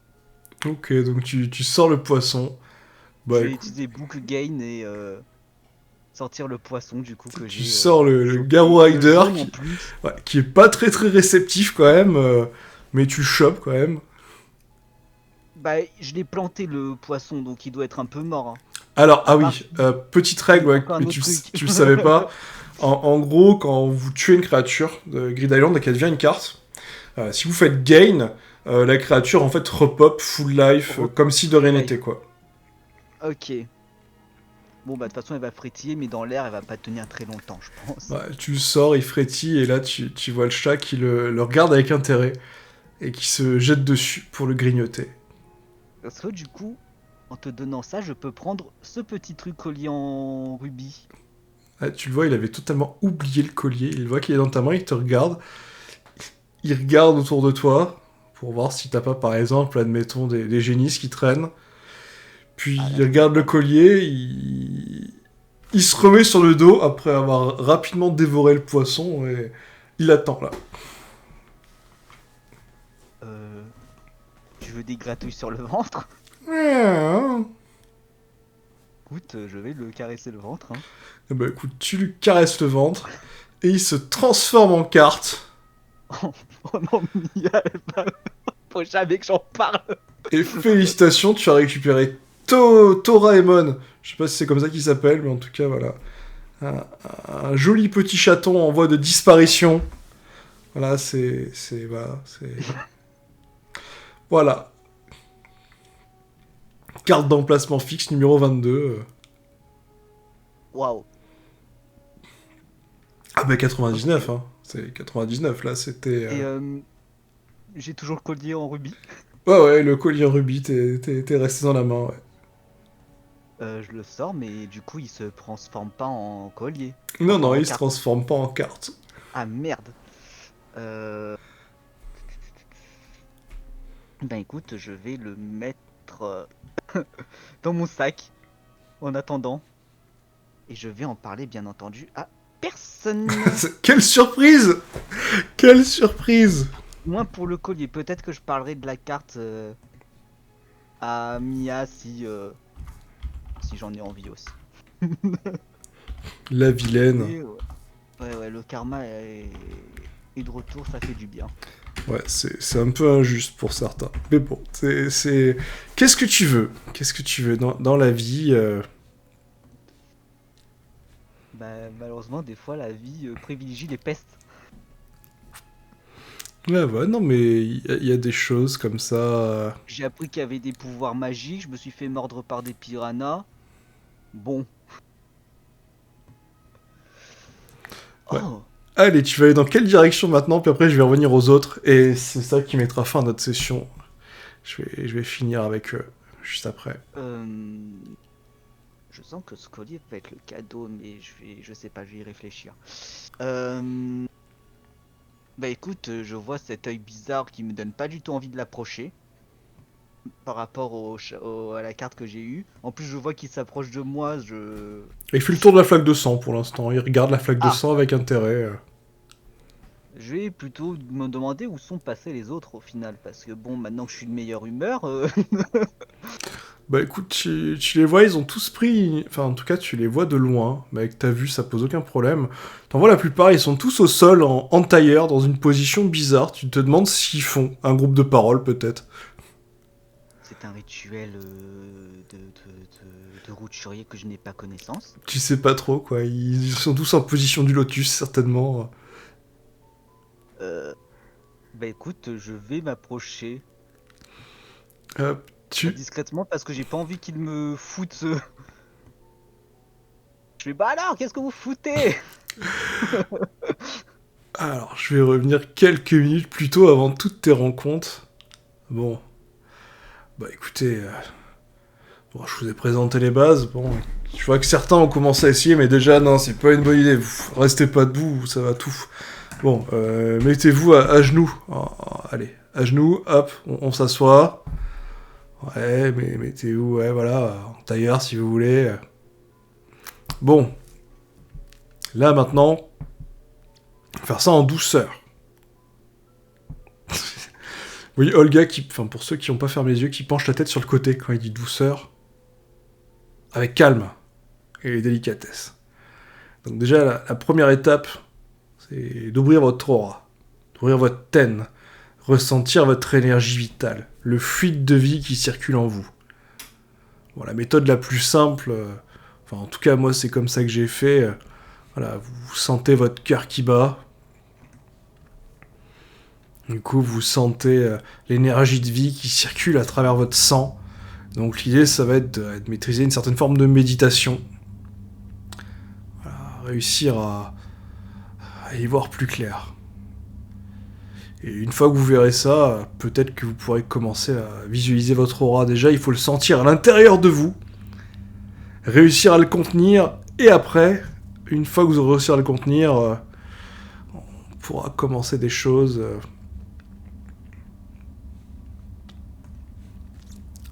Ok, donc tu sors le poisson. Je Bah vais écoute, utiliser Book Gain et sortir le poisson du coup que tu j'ai. sors le chopé. Garou Le Rider jaune en qui, plus. ouais, qui est pas très très réceptif quand même, mais tu le chopes quand même. Bah je l'ai planté le poisson donc il doit être un peu mort. Hein. Alors, À ah part oui, petite règle, ouais, encore un mais autre truc. tu le savais pas. En gros, quand vous tuez une créature de Grid Island et qu'elle devient une carte, si vous faites gain, la créature en fait repop full life, comme si de rien Life. n'était quoi. Ok. Bon bah de toute façon elle va frétiller mais dans l'air elle va pas tenir très longtemps je pense. Ouais, tu le sors, il frétille, et là tu vois le chat qui le regarde avec intérêt et qui se jette dessus pour le grignoter. Parce que du coup, en te donnant ça, je peux prendre ce petit truc collier en rubis. Ah, tu le vois, il avait totalement oublié le collier. Il voit qu'il est dans ta main, il te regarde. Il regarde autour de toi pour voir si t'as pas, par exemple, admettons, des génisses qui traînent. Puis Ah, là, il regarde le collier, il se remet sur le dos après avoir rapidement dévoré le poisson et il attend là. Tu veux des gratouilles sur le ventre? Eh Écoute, je vais le caresser le ventre. Hein. ben écoute, tu lui caresses le ventre et il se transforme en carte. Oh non, Mia, faut jamais que j'en parle. Et félicitations, tu as récupéré Toraemon. Je sais pas si c'est comme ça qu'il s'appelle, mais en tout cas, voilà. Un joli petit chaton en voie de disparition. Voilà, Voilà, c'est... Voilà. Carte d'emplacement fixe numéro 22. Waouh. Ah bah 99, hein. C'est 99, là, c'était... Et j'ai toujours le collier en rubis. Ouais, le collier rubis, t'es resté dans la main, ouais. Je le sors, mais du coup, il se transforme pas en collier. Non, Enfin, non, en il se carte. transforme pas en carte. Ah merde. Ben écoute, je vais le mettre dans mon sac en attendant. Et je vais en parler bien entendu à personne. Quelle surprise! Quelle surprise! Moins pour le collier. Peut-être que je parlerai de la carte à Mia si j'en ai envie aussi. La vilaine. Et, ouais, le karma est de retour, ça fait du bien. Ouais, c'est un peu injuste pour certains. Mais bon, c'est... Qu'est-ce que tu veux? Qu'est-ce que tu veux dans la vie Bah, malheureusement, des fois, la vie privilégie les pestes. Ouais, non, mais il y a des choses comme ça... J'ai appris qu'il y avait des pouvoirs magiques, je me suis fait mordre par des piranhas. Bon. Ouais. Oh, Allez, tu vas aller dans quelle direction maintenant? Puis après, je vais revenir aux autres. Et c'est ça qui mettra fin à notre session. Je vais finir avec eux juste après. je sens que ce collier peut être le cadeau, mais je sais pas, je vais y réfléchir. Euh, Bah écoute, je vois cet œil bizarre qui me donne pas du tout envie de l'approcher par rapport à la carte que j'ai eue. En plus, je vois qu'il s'approche de moi. Il fait le tour de la flaque de sang pour l'instant. Il regarde la flaque de Ah. sang avec intérêt. Je vais plutôt me demander où sont passés les autres au final, parce que bon, maintenant que je suis de meilleure humeur, Bah écoute, tu les vois, ils ont tous pris... Enfin, en tout cas, tu les vois de loin. Mais avec ta vue, ça pose aucun problème. T'en vois la plupart, ils sont tous au sol, en tailleur, dans une position bizarre. Tu te demandes s'ils font un groupe de parole, peut-être. c'est un rituel de routurier que je n'ai pas connaissance. Tu sais pas trop, quoi. Ils sont tous en position du lotus, certainement. Bah écoute, je vais m'approcher Tu... discrètement parce que j'ai pas envie qu'ils me foutent ce... Je fais bah alors, qu'est-ce que vous foutez? Alors, je vais revenir quelques minutes plus tôt avant toutes tes rencontres. Bon. Bah écoutez... Bon, je vous ai présenté les bases. Bon, je vois que certains ont commencé à essayer, mais déjà, non, c'est pas une bonne idée. Vous restez pas debout, ça va tout. Bon, mettez-vous à genoux. Allez, à genoux, hop, on s'assoit. Ouais, mais mettez-vous, ouais, voilà, en tailleur si vous voulez. Bon. Là, maintenant, faire ça en douceur. Oui, Olga, enfin, pour ceux qui n'ont pas fermé les yeux, qui penche la tête sur le côté quand il dit douceur. Avec calme et délicatesse. Donc déjà, la première étape, c'est d'ouvrir votre aura, d'ouvrir votre ten, ressentir votre énergie vitale, le fluide de vie qui circule en vous. Bon, la méthode la plus simple, enfin en tout cas moi c'est comme ça que j'ai fait, voilà, vous sentez votre cœur qui bat, du coup vous sentez l'énergie de vie qui circule à travers votre sang, donc l'idée ça va être de maîtriser une certaine forme de méditation, voilà, réussir à y voir plus clair. Et une fois que vous verrez ça, peut-être que vous pourrez commencer à visualiser votre aura. Déjà, il faut le sentir à l'intérieur de vous, réussir à le contenir, et après, une fois que vous aurez réussi à le contenir, on pourra commencer des choses.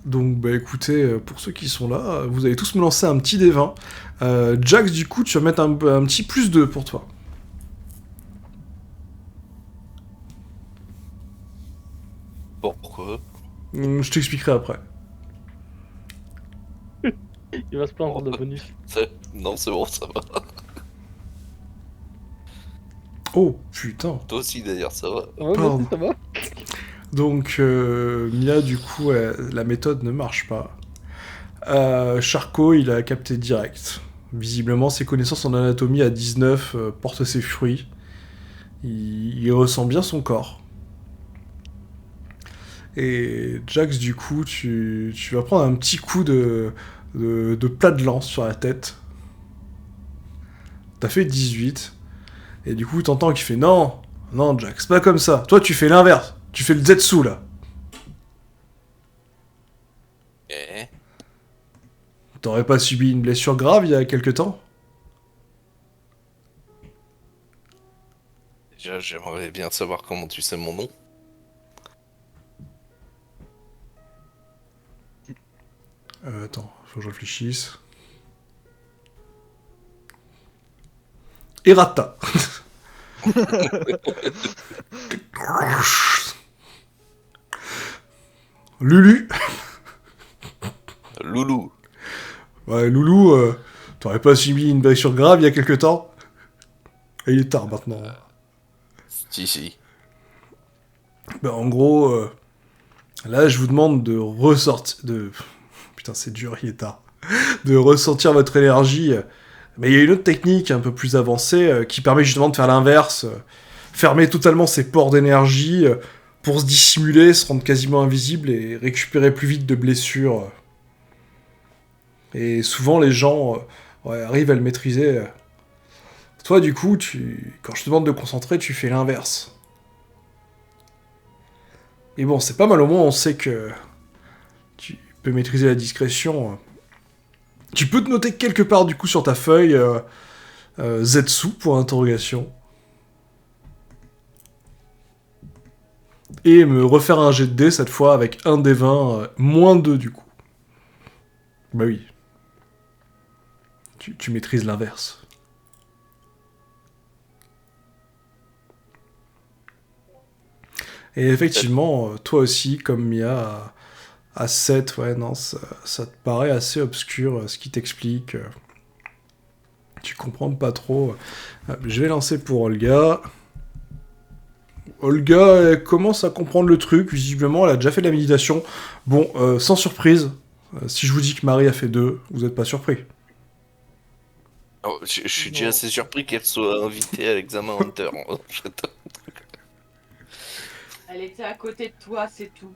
Donc, bah écoutez, pour ceux qui sont là, vous allez tous me lancer un petit D20. Jax, du coup, tu vas mettre un petit +2 pour toi. Pourquoi? Je t'expliquerai après. Il va se plaindre de bonus. Non, c'est bon, ça va. Oh, putain. Toi aussi, d'ailleurs, ça va. Ouais, Pardon. merci, ça va. Donc, Mia, du coup, la méthode ne marche pas. Charcot, il a capté direct. Visiblement, ses connaissances en anatomie à 19 portent ses fruits. Il ressent bien son corps. Et Jax, du coup, tu vas prendre un petit coup de plat de lance sur la tête. T'as fait 18. Et du coup, t'entends qu'il fait non, non, Jax, pas comme ça. Toi, tu fais l'inverse. Tu fais le Zetsu, là. Eh, T'aurais pas subi une blessure grave il y a quelque temps? déjà, j'aimerais bien savoir comment tu sais mon nom. Attends, faut que je réfléchisse. Errata. Lulu. Loulou. Ouais, Loulou, t'aurais pas subi une blessure grave il y a quelque temps? Et il est tard maintenant. Si. Bah, en gros, là, je vous demande de ressortir. Putain, c'est dur, il est tard. De ressentir votre énergie. Mais il y a une autre technique un peu plus avancée qui permet justement de faire l'inverse. Fermer totalement ses pores d'énergie pour se dissimuler, se rendre quasiment invisible et récupérer plus vite de blessures. Et souvent, les gens arrivent à le maîtriser. Toi, du coup, quand je te demande de concentrer, tu fais l'inverse. Et bon, c'est pas mal, au moins on sait que tu peux maîtriser la discrétion. Tu peux te noter quelque part, du coup, sur ta feuille Zetsu pour interrogation. Et me refaire un jet de dés cette fois avec un des 20, moins 2 du coup. Bah oui. Tu maîtrises l'inverse. Et effectivement, toi aussi, comme Mia, à 7, ouais, non, ça te paraît assez obscur ce qui t'explique. Tu comprends pas trop. Je vais lancer pour Olga. Olga, elle commence à comprendre le truc. Visiblement, elle a déjà fait de la méditation. Bon, sans surprise, si je vous dis que Marie a fait 2, vous êtes pas surpris. Oh, je suis déjà assez surpris qu'elle soit invitée à l'examen Hunter. Elle était à côté de toi, c'est tout.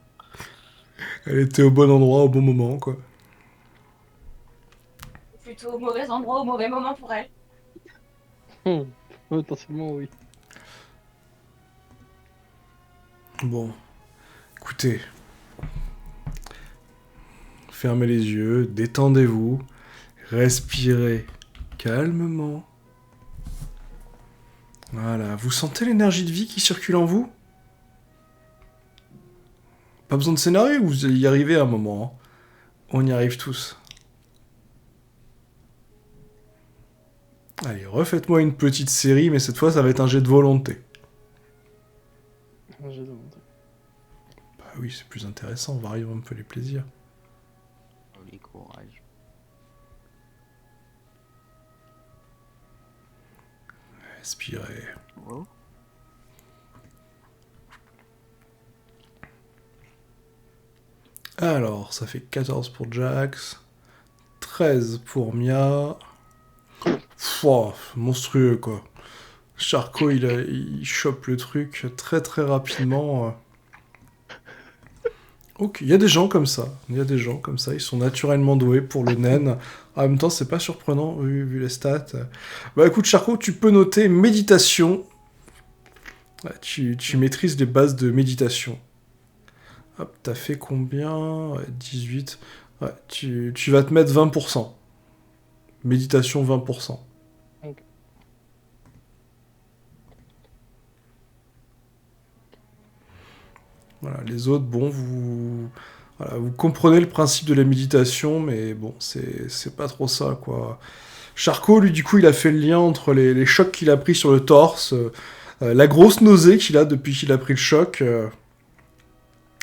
Elle était au bon endroit au bon moment, quoi. Plutôt au mauvais endroit, au mauvais moment pour elle. Potentiellement, oui. Bon, écoutez. Fermez les yeux, détendez-vous, respirez calmement. Voilà, vous sentez l'énergie de vie qui circule en vous? Pas besoin de scénario, vous allez y arriver à un moment. Hein. On y arrive tous. Allez, refaites-moi une petite série, mais cette fois, ça va être un jet de volonté. Un jet de volonté. Bah oui, c'est plus intéressant, varie un peu les plaisirs. Joli courage. Respirez. Oh. Alors, ça fait 14 pour Jax, 13 pour Mia. Pouah, monstrueux, quoi. Charcot, il chope le truc très très rapidement. Ok, il y a des gens comme ça. Il y a des gens comme ça. Ils sont naturellement doués pour le naine. En même temps, c'est pas surprenant vu les stats. Bah écoute, Charcot, tu peux noter méditation. Ouais, tu maîtrises les bases de méditation. Hop, t'as fait combien? Ouais, 18. Ouais, tu vas te mettre 20%. Méditation 20%. Ok. Voilà, les autres, bon, vous comprenez le principe de la méditation, mais bon, c'est pas trop ça, quoi. Charcot, lui, du coup, il a fait le lien entre les chocs qu'il a pris sur le torse, la grosse nausée qu'il a depuis qu'il a pris le choc,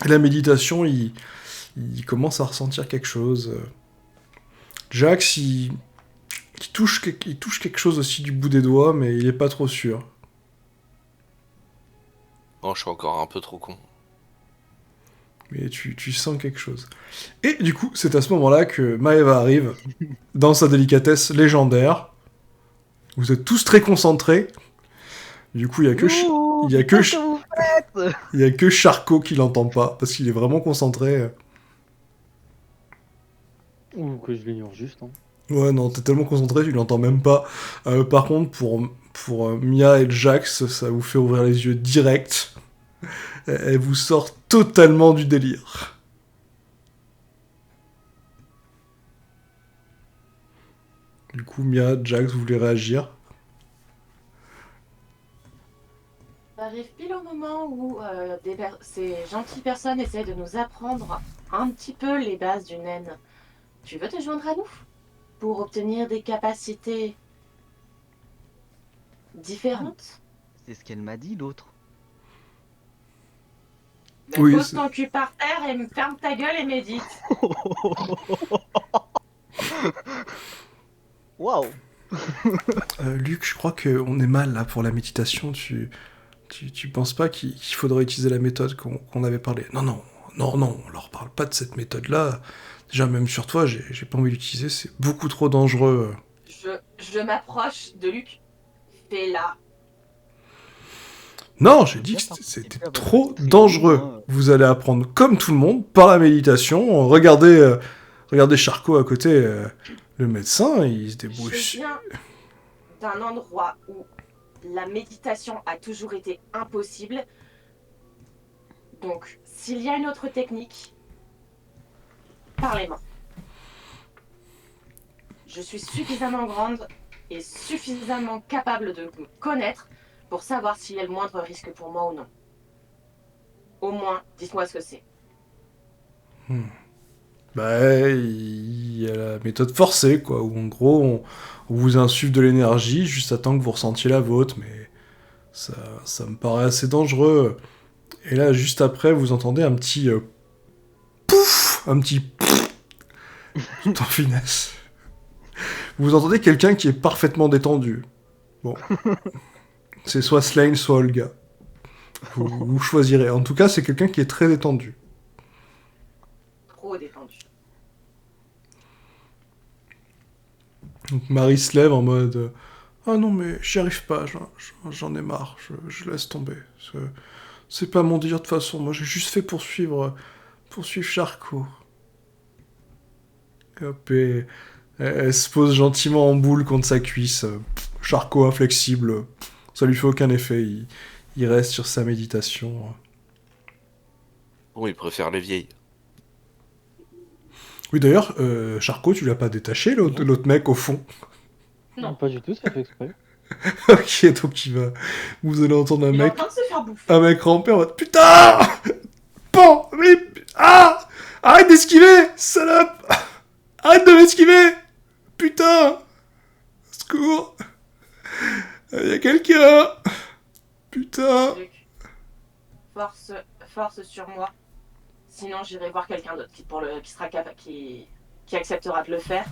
et la méditation, il commence à ressentir quelque chose. Jax, il touche quelque chose aussi du bout des doigts, mais il est pas trop sûr. Non, je suis encore un peu trop con. Mais tu sens quelque chose. Et du coup, c'est à ce moment-là que Maeva arrive, dans sa délicatesse légendaire. Vous êtes tous très concentrés. Du coup, il y a que Charcot qui l'entend pas, parce qu'il est vraiment concentré. Ou que je l'ignore juste. Hein. Ouais, non, t'es tellement concentré, tu l'entends même pas. Par contre, pour Mia et Jax, ça vous fait ouvrir les yeux direct. Elle vous sort totalement du délire. Du coup, Mia, Jax, vous voulez réagir? Ça arrive pile au moment où ces gentilles personnes essaient de nous apprendre un petit peu les bases du naine. Tu veux te joindre à nous pour obtenir des capacités différentes? C'est ce qu'elle m'a dit, l'autre. Ben, Oui, pose ton cul par terre et ferme ta gueule et médite. Waouh. Luc, je crois qu'on est mal là pour la méditation. Tu penses pas qu'il faudrait utiliser la méthode qu'on avait parlé? Non, on leur parle pas de cette méthode-là. Déjà, même sur toi, j'ai pas envie d'utiliser, c'est beaucoup trop dangereux. Je m'approche de Luc. Fais-la. Non, j'ai dit que c'était trop dangereux. Vous allez apprendre comme tout le monde, par la méditation. Regardez Charcot à côté, le médecin, il se débrouille. Je viens d'un endroit où la méditation a toujours été impossible. Donc, s'il y a une autre technique, parlez-moi. Je suis suffisamment grande et suffisamment capable de me connaître pour savoir s'il y a le moindre risque pour moi ou non. Au moins, dites-moi ce que c'est. Bah, il y a la méthode forcée, quoi, où en gros, on vous insuffle de l'énergie juste à temps que vous ressentiez la vôtre, mais ça me paraît assez dangereux. Et là, juste après, vous entendez un petit pouf, un petit pouf, tout en finesse. Vous entendez quelqu'un qui est parfaitement détendu. Bon, c'est soit Slane, soit Olga. Vous choisirez. En tout cas, c'est quelqu'un qui est très détendu. Trop détendu. Donc Marie se lève en mode ah non, mais j'y arrive pas, j'en ai marre, je laisse tomber. C'est pas mon délire de toute façon, moi j'ai juste fait poursuivre Charcot. Et hop, et elle se pose gentiment en boule contre sa cuisse. Charcot inflexible, ça lui fait aucun effet, il reste sur sa méditation. Bon, il préfère les vieilles. Oui d'ailleurs, Charcot, tu l'as pas détaché l'autre mec au fond. Non, pas du tout, ça fait exprès. Ok, donc vous allez entendre un Il est en mec. train de se faire bouffer. Un mec rampé en mode putain. Bon, mais ah, arrête d'esquiver, salope. Arrête de m'esquiver. Putain. Secours. Y a quelqu'un. Putain. Luc, force sur moi. Sinon, j'irai voir quelqu'un d'autre qui acceptera de le faire.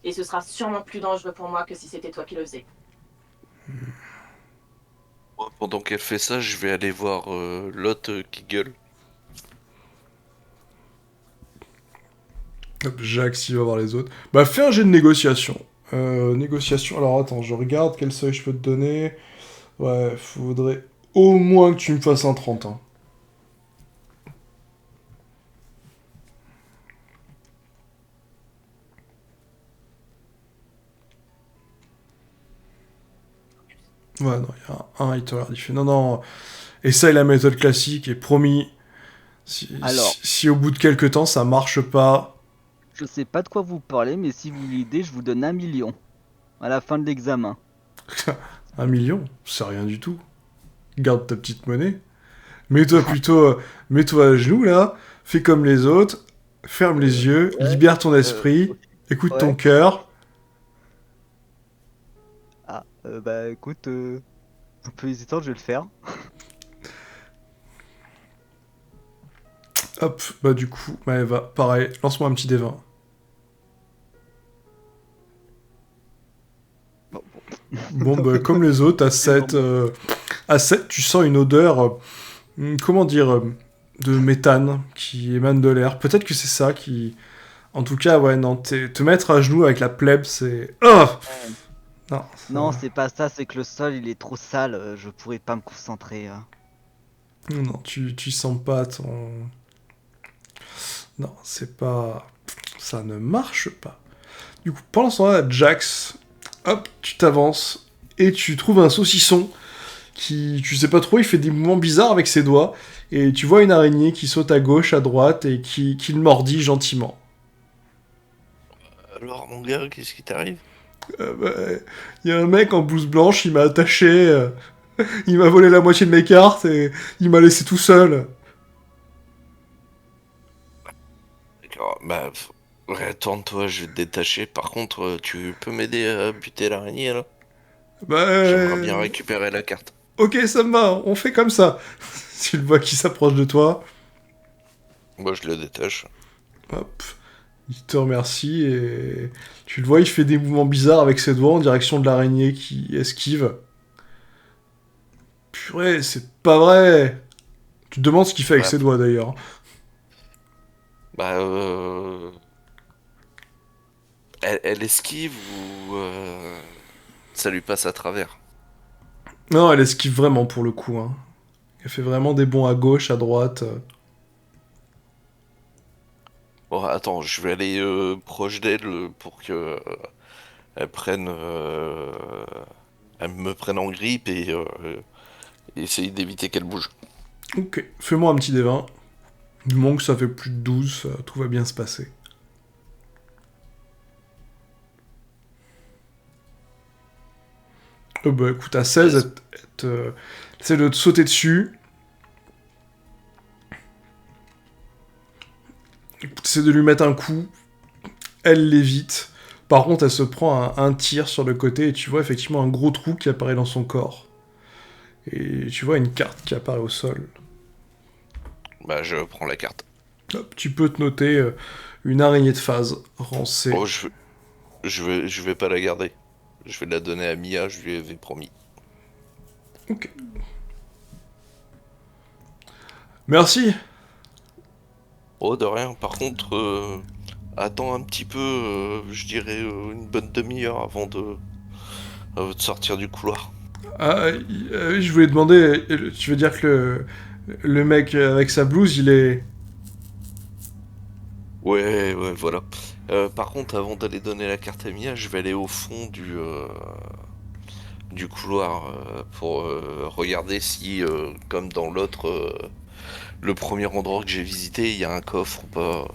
Et ce sera sûrement plus dangereux pour moi que si c'était toi qui le faisais. Moi, pendant qu'elle fait ça, je vais aller voir l'autre qui gueule. Hop, Jacques, il va voir les autres. Bah, fais un jet de négociation. Négociation. Alors attends, je regarde quel seuil je peux te donner. Ouais, faudrait au moins que tu me fasses un 30. Hein. Ouais, non, il y a un, il te regarde, il fait non, non, essaye la méthode classique et promis, Alors. si au bout de quelques temps ça marche pas, Je sais pas de quoi vous parlez, mais si vous voulez aider, je vous donne 1 million à la fin de l'examen. 1 million, c'est rien du tout. Garde ta petite monnaie. Mets-toi plutôt, mets-toi à genoux là, fais comme les autres, ferme les yeux, ouais, libère ton esprit, écoute ton ouais. cœur. Ah, bah écoute, un peu hésitant, je vais le faire. Hop, bah du coup, Maëva, pareil, lance-moi un petit D20. Bon, Bon, bah comme les autres, à 7, tu sens une odeur, comment dire, de méthane qui émane de l'air. Peut-être que c'est ça qui... En tout cas, ouais, non, te mettre à genoux avec la plèbe, c'est... Oh non, Non, c'est pas ça, c'est que le sol il est trop sale, je pourrais pas me concentrer. non, tu sens pas ton... Non, c'est pas... Ça ne marche pas. Du coup, pendant ce temps-là, Jax, hop, tu t'avances et tu trouves un saucisson qui, tu sais pas trop, il fait des mouvements bizarres avec ses doigts et tu vois une araignée qui saute à gauche, à droite et qui le mordit gentiment. Alors, mon gars, qu'est-ce qui t'arrive? Y a un mec en blouse blanche, il m'a attaché, il m'a volé la moitié de mes cartes et il m'a laissé tout seul. D'accord, bah, ouais, tourne-toi, je vais te détacher. Par contre, tu peux m'aider à buter l'araignée, là? J'aimerais bien récupérer la carte. Ok, ça me va, on fait comme ça. Tu le vois qui s'approche de toi. Moi, je le détache. Hop. Il te remercie et tu le vois, il fait des mouvements bizarres avec ses doigts en direction de l'araignée qui esquive. Purée, c'est pas vrai. Tu te demandes ce qu'il fait avec Ouais. ses doigts d'ailleurs. Bah, elle esquive ou ça lui passe à travers? Non, elle esquive vraiment pour le coup. Hein. Elle fait vraiment des bonds à gauche, à droite. Bon, attends, je vais aller proche d'elle pour que elle prenne elle me prenne en grippe et essayer d'éviter qu'elle bouge. Ok, fais-moi un petit D20. Du moment que ça fait plus de 12, tout va bien se passer. Bah écoute, à 16, elle essaie de te sauter dessus. Essaie de lui mettre un coup. Elle l'évite. Par contre, elle se prend un tir sur le côté et tu vois effectivement un gros trou qui apparaît dans son corps. Et tu vois une carte qui apparaît au sol. Bah, je prends la carte. Hop, tu peux te noter une araignée de phase, rancée. Oh, je vais pas la garder. Je vais la donner à Mia, je lui avais promis. Ok. Merci. Oh, de rien. Par contre, attends un petit peu, je dirais une bonne demi-heure avant de sortir du couloir. Ah, je voulais demander, tu veux dire que le mec avec sa blouse, il est... Ouais, ouais, voilà. Par contre, avant d'aller donner la carte à Mia, je vais aller au fond du couloir pour regarder si, comme dans l'autre, le premier endroit que j'ai visité, il y a un coffre ou pas.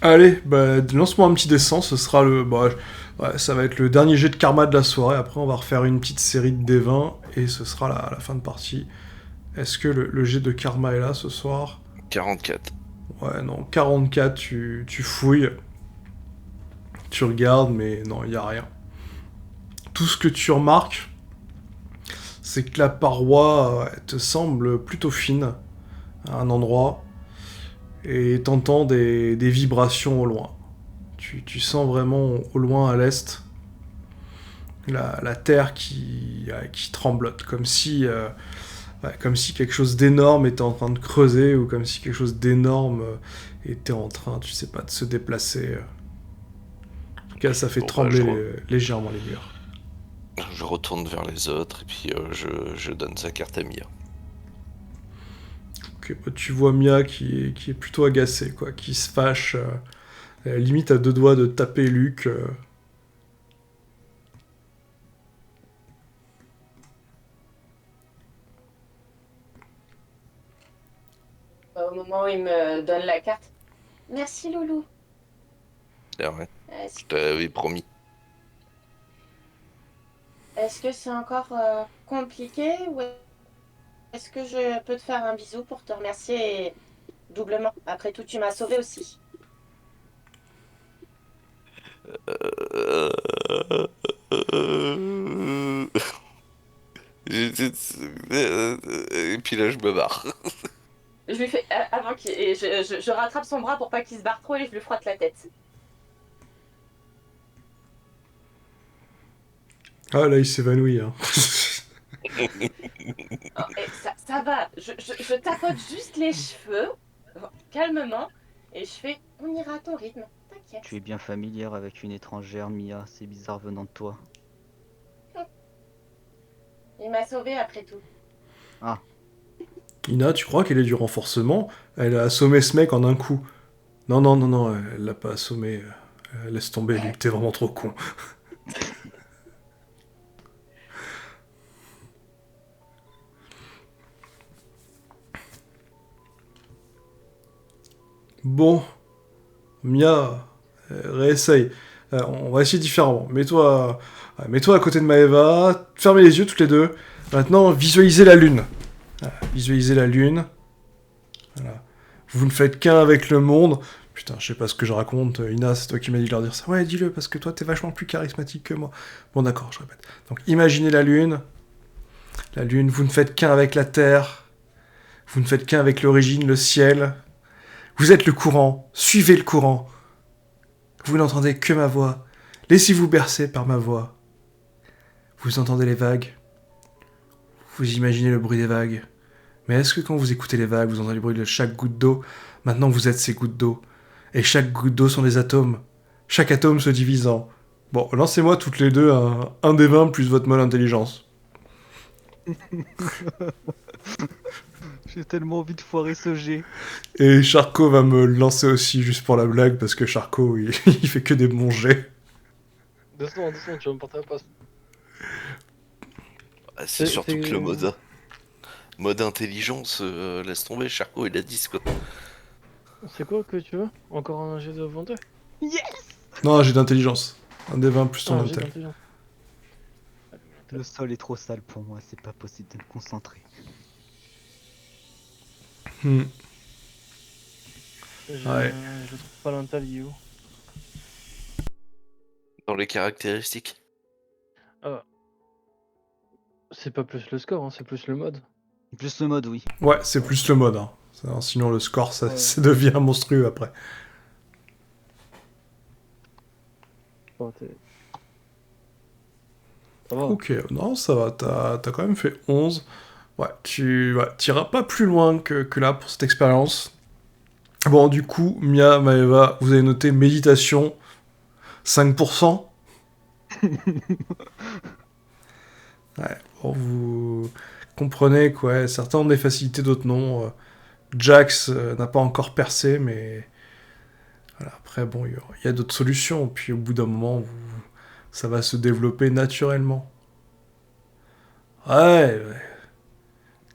Allez, bah, lance-moi un petit dessin, ce sera le... Bah, ouais, ça va être le dernier jet de karma de la soirée, après on va refaire une petite série de D20, et ce sera la fin de partie. Est-ce que le jet de karma est là ce soir? 44. Ouais, non, 44, tu fouilles, tu regardes, mais non, il n'y a rien. Tout ce que tu remarques, c'est que la paroi elle te semble plutôt fine, à un endroit, et t'entends des vibrations au loin. Tu sens vraiment au loin à l'est la terre qui tremblote, comme si quelque chose d'énorme était en train de creuser, ou comme si quelque chose d'énorme était en train, tu sais pas, de se déplacer. En tout cas, ça fait Bon, bah, trembler légèrement les murs. je retourne vers les autres et puis je donne sa carte à Mia. Ok, bah, tu vois Mia qui est plutôt agacée, quoi, qui se fâche, limite à deux doigts de taper Luc. Au moment où il me donne la carte. Merci, Loulou. C'est vrai, Est-ce je t'avais promis. est-ce que c'est encore compliqué ou est-ce que je peux te faire un bisou pour te remercier doublement? Après tout, tu m'as sauvé aussi. Euh, euh, Et puis là, je me barre. Je lui fais avant qu'il et je rattrape son bras pour pas qu'il se barre trop et je lui frotte la tête. Ah là, il s'évanouit. Hein. Oh, ça va, je tapote juste les cheveux, calmement, et je fais on ira à ton rythme, t'inquiète. Tu es bien familière avec une étrangère, Mia, c'est bizarre venant de toi. Il m'a sauvé après tout. Ah, Ina, tu crois qu'elle est du renforcement? Elle a assommé ce mec en un coup. Non, non, non, non, elle l'a pas assommé. Laisse tomber, Luc, t'es vraiment trop con. Bon, Mia, réessaye. On va essayer différemment. Mets-toi à côté de Maeva, fermez les yeux toutes les deux. Maintenant, visualisez la lune. Visualisez la lune. Voilà. Vous ne faites qu'un avec le monde. Putain, je sais pas ce que je raconte. Ina, c'est toi qui m'as dit de leur dire ça. Ouais, dis-le, parce que toi, t'es vachement plus charismatique que moi. Bon, d'accord, je répète. Donc, imaginez la lune. La lune, vous ne faites qu'un avec la terre. Vous ne faites qu'un avec l'origine, le ciel. Vous êtes le courant. Suivez le courant. Vous n'entendez que ma voix. Laissez-vous bercer par ma voix. Vous entendez les vagues. Vous imaginez le bruit des vagues. Mais est-ce que quand vous écoutez les vagues, vous entendez le bruit de chaque goutte d'eau? Maintenant, vous êtes ces gouttes d'eau. Et chaque goutte d'eau sont des atomes. Chaque atome se divise en... Bon, lancez-moi toutes les deux un des 20 plus votre molle intelligence. j'ai tellement envie de foirer ce jet. Et Charcot va me lancer aussi, juste pour la blague, parce que Charcot, il fait que des bons jets. Doucement, tu vas me porter un poste. Ah, c'est surtout que le c'est- mode intelligence, laisse tomber, Charcot, il a 10 quoi. C'est quoi que tu veux? Encore un jet de vendeur? Non, j'ai d'intelligence. Un des 20 plus Ah, ton un jet intel. d'intelligence. Le sol est trop sale pour moi, c'est pas possible de me concentrer. Hmm. Je... Ouais. je trouve pas l'intel, il est où? Dans les caractéristiques. Ah. C'est pas plus le score, hein, c'est plus le mode. Plus le mode, oui. Ouais, c'est plus le mode. Hein. Sinon, le score, ça, Ouais. ça devient monstrueux après. Bon, ça va. Ok, non, ça va. T'as quand même fait 11. Ouais, t'iras pas plus loin que là pour cette expérience. Bon, du coup, Mia, Maeva, vous avez noté méditation 5%. Ouais, bon, vous comprenez quoi. Certains ont des facilités, d'autres non. Jax n'a pas encore percé, mais voilà, après, bon, il y a d'autres solutions. Puis au bout d'un moment, ça va se développer naturellement. Ouais, ouais.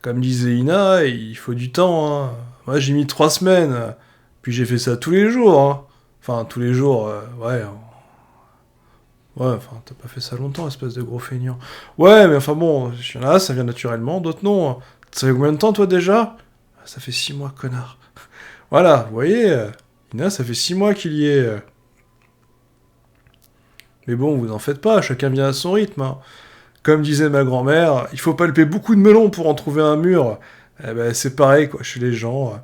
Comme disait Ina, il faut du temps. Hein. Moi, j'ai mis 3 semaines. Puis j'ai fait ça tous les jours. Hein. Enfin, tous les jours, ouais. Ouais, enfin, t'as pas fait ça longtemps, espèce de gros feignant. Ouais, mais enfin bon, il y en a, ça vient naturellement, d'autres non. Ça fait combien de temps, toi, déjà? Ça fait 6 mois, connard. Voilà, vous voyez, Ina, ça fait 6 mois qu'il y est. Mais bon, vous en faites pas, chacun vient à son rythme. Hein. Comme disait ma grand-mère, il faut palper beaucoup de melons pour en trouver un mûr. Eh ben, c'est pareil, quoi, chez les gens.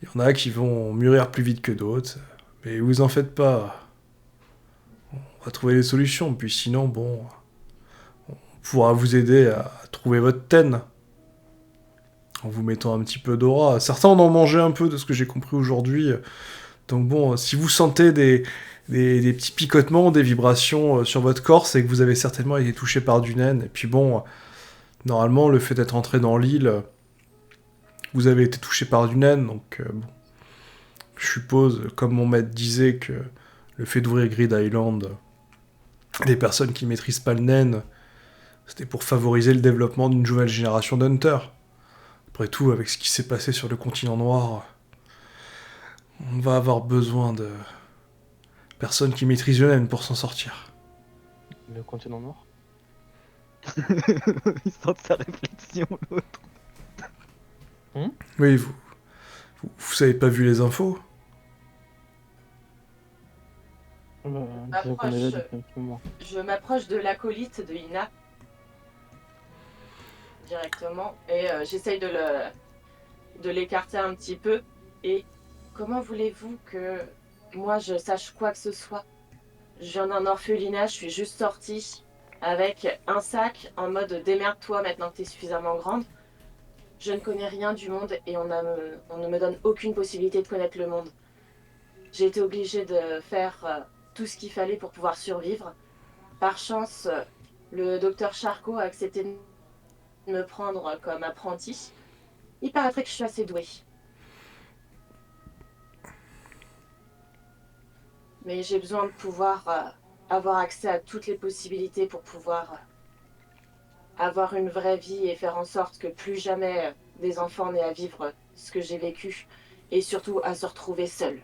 Il y en a qui vont mûrir plus vite que d'autres. Mais vous en faites pas. On va trouver des solutions, puis sinon, bon, on pourra vous aider à trouver votre ten. En vous mettant un petit peu d'aura. Certains en ont mangé un peu, de ce que j'ai compris aujourd'hui. Donc bon, si vous sentez des petits picotements, des vibrations sur votre corps, c'est que vous avez certainement été touché par du naine. Et puis bon, normalement, le fait d'être entré dans l'île, vous avez été touché par du naine, donc bon. Je suppose, comme mon maître disait, que le fait d'ouvrir Grid Island, des personnes qui maîtrisent pas le naine, c'était pour favoriser le développement d'une nouvelle génération d'hunters. Après tout, avec ce qui s'est passé sur le continent noir, on va avoir besoin de personnes qui maîtrisent le naine pour s'en sortir. Le continent noir. Il sent sa réflexion, l'autre. Oui, vous avez pas vu les infos? Disons qu'on est là depuis un petit moment. Je m'approche de l'acolyte de Ina directement et j'essaye de l'écarter un petit peu. Et comment voulez-vous que moi je sache quoi que ce soit? Je viens d'un orphelinat, je suis juste sortie avec un sac en mode démerde-toi maintenant que t'es suffisamment grande. Je ne connais rien du monde et on ne me donne aucune possibilité de connaître le monde. J'ai été obligée de faire tout ce qu'il fallait pour pouvoir survivre. Par chance, le docteur Charcot a accepté de me prendre comme apprenti. Il paraîtrait que je suis assez douée. Mais j'ai besoin de pouvoir avoir accès à toutes les possibilités pour pouvoir avoir une vraie vie et faire en sorte que plus jamais des enfants n'aient à vivre ce que j'ai vécu et surtout à se retrouver seuls.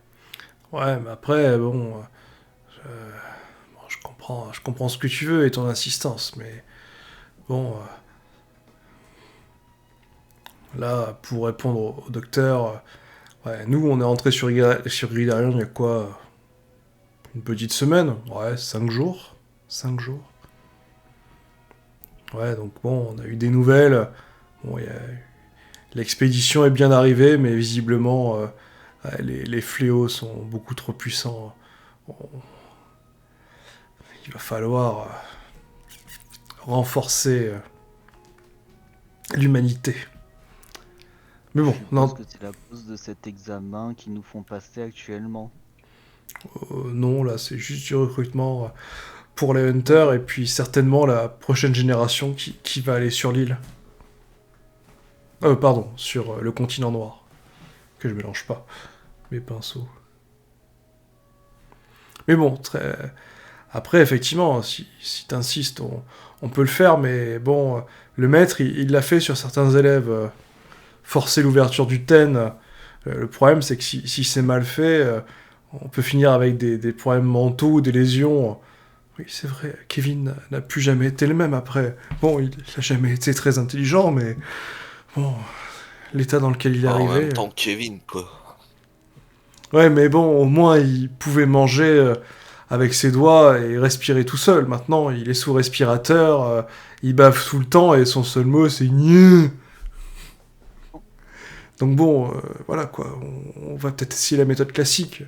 Ouais, mais après, bon, je comprends ce que tu veux et ton insistance, mais bon, là, pour répondre au docteur, ouais, nous, on est rentré sur Gridarion il y a quoi? Une petite semaine? Ouais, 5 jours. 5 jours. Ouais, donc bon, on a eu des nouvelles. Bon, l'expédition est bien arrivée, mais visiblement, ouais, les fléaux sont beaucoup trop puissants. Bon, il va falloir renforcer l'humanité. Mais bon, Je non, pense que c'est la cause de cet examen qu'ils nous font passer actuellement. non, là, c'est juste du recrutement pour les Hunters et puis certainement la prochaine génération qui va aller sur l'île. Pardon, sur le continent noir. Que je mélange pas mes pinceaux. Mais bon, Après, effectivement, si t'insistes, on peut le faire, mais bon, le maître, il l'a fait sur certains élèves. Forcer l'ouverture du TEN, le problème, c'est que si c'est mal fait, on peut finir avec des problèmes mentaux, des lésions. Oui, c'est vrai, Kevin n'a plus jamais été le même après. Bon, il n'a jamais été très intelligent, mais bon, l'état dans lequel il est En arrivé... même temps que Kevin, quoi. Ouais, mais bon, au moins, il pouvait manger avec ses doigts et respirer tout seul. Maintenant, il est sous respirateur, il bave tout le temps, et son seul mot, c'est « Gneu ». Donc bon, voilà quoi, on va peut-être essayer la méthode classique.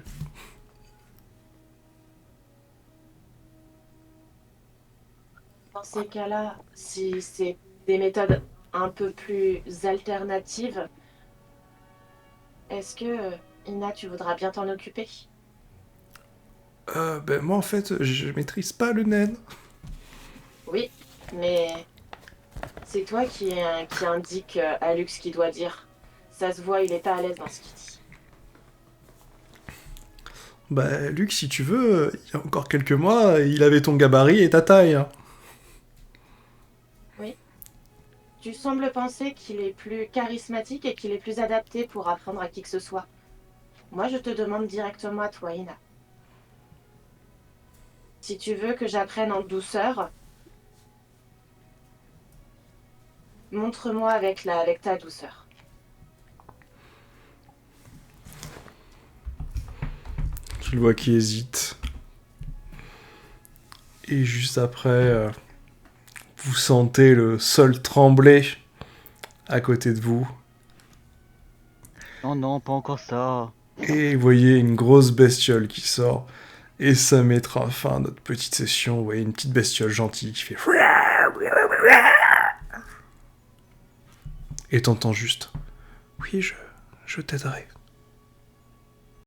Dans ces cas-là, si c'est des méthodes un peu plus alternatives, est-ce que, Ina, tu voudras bien t'en occuper? Ben moi en fait, je maîtrise pas le naine. Oui, mais c'est toi qui indique à Lux ce qu'il doit dire. Ça se voit, il est pas à l'aise dans ce qu'il dit. Bah Luc, si tu veux, il y a encore quelques mois, il avait ton gabarit et ta taille. Hein. Oui. Tu sembles penser qu'il est plus charismatique et qu'il est plus adapté pour apprendre à qui que ce soit. Moi, je te demande directement à toi, Ina. Si tu veux que j'apprenne en douceur, montre-moi avec ta douceur. Tu le vois qui hésite. Et juste après, vous sentez le sol trembler à côté de vous. Non, non, pas encore ça. Et vous voyez une grosse bestiole qui sort. Et ça mettra fin à notre petite session. Vous voyez une petite bestiole gentille qui fait... Et t'entends juste... Oui, je t'aiderai.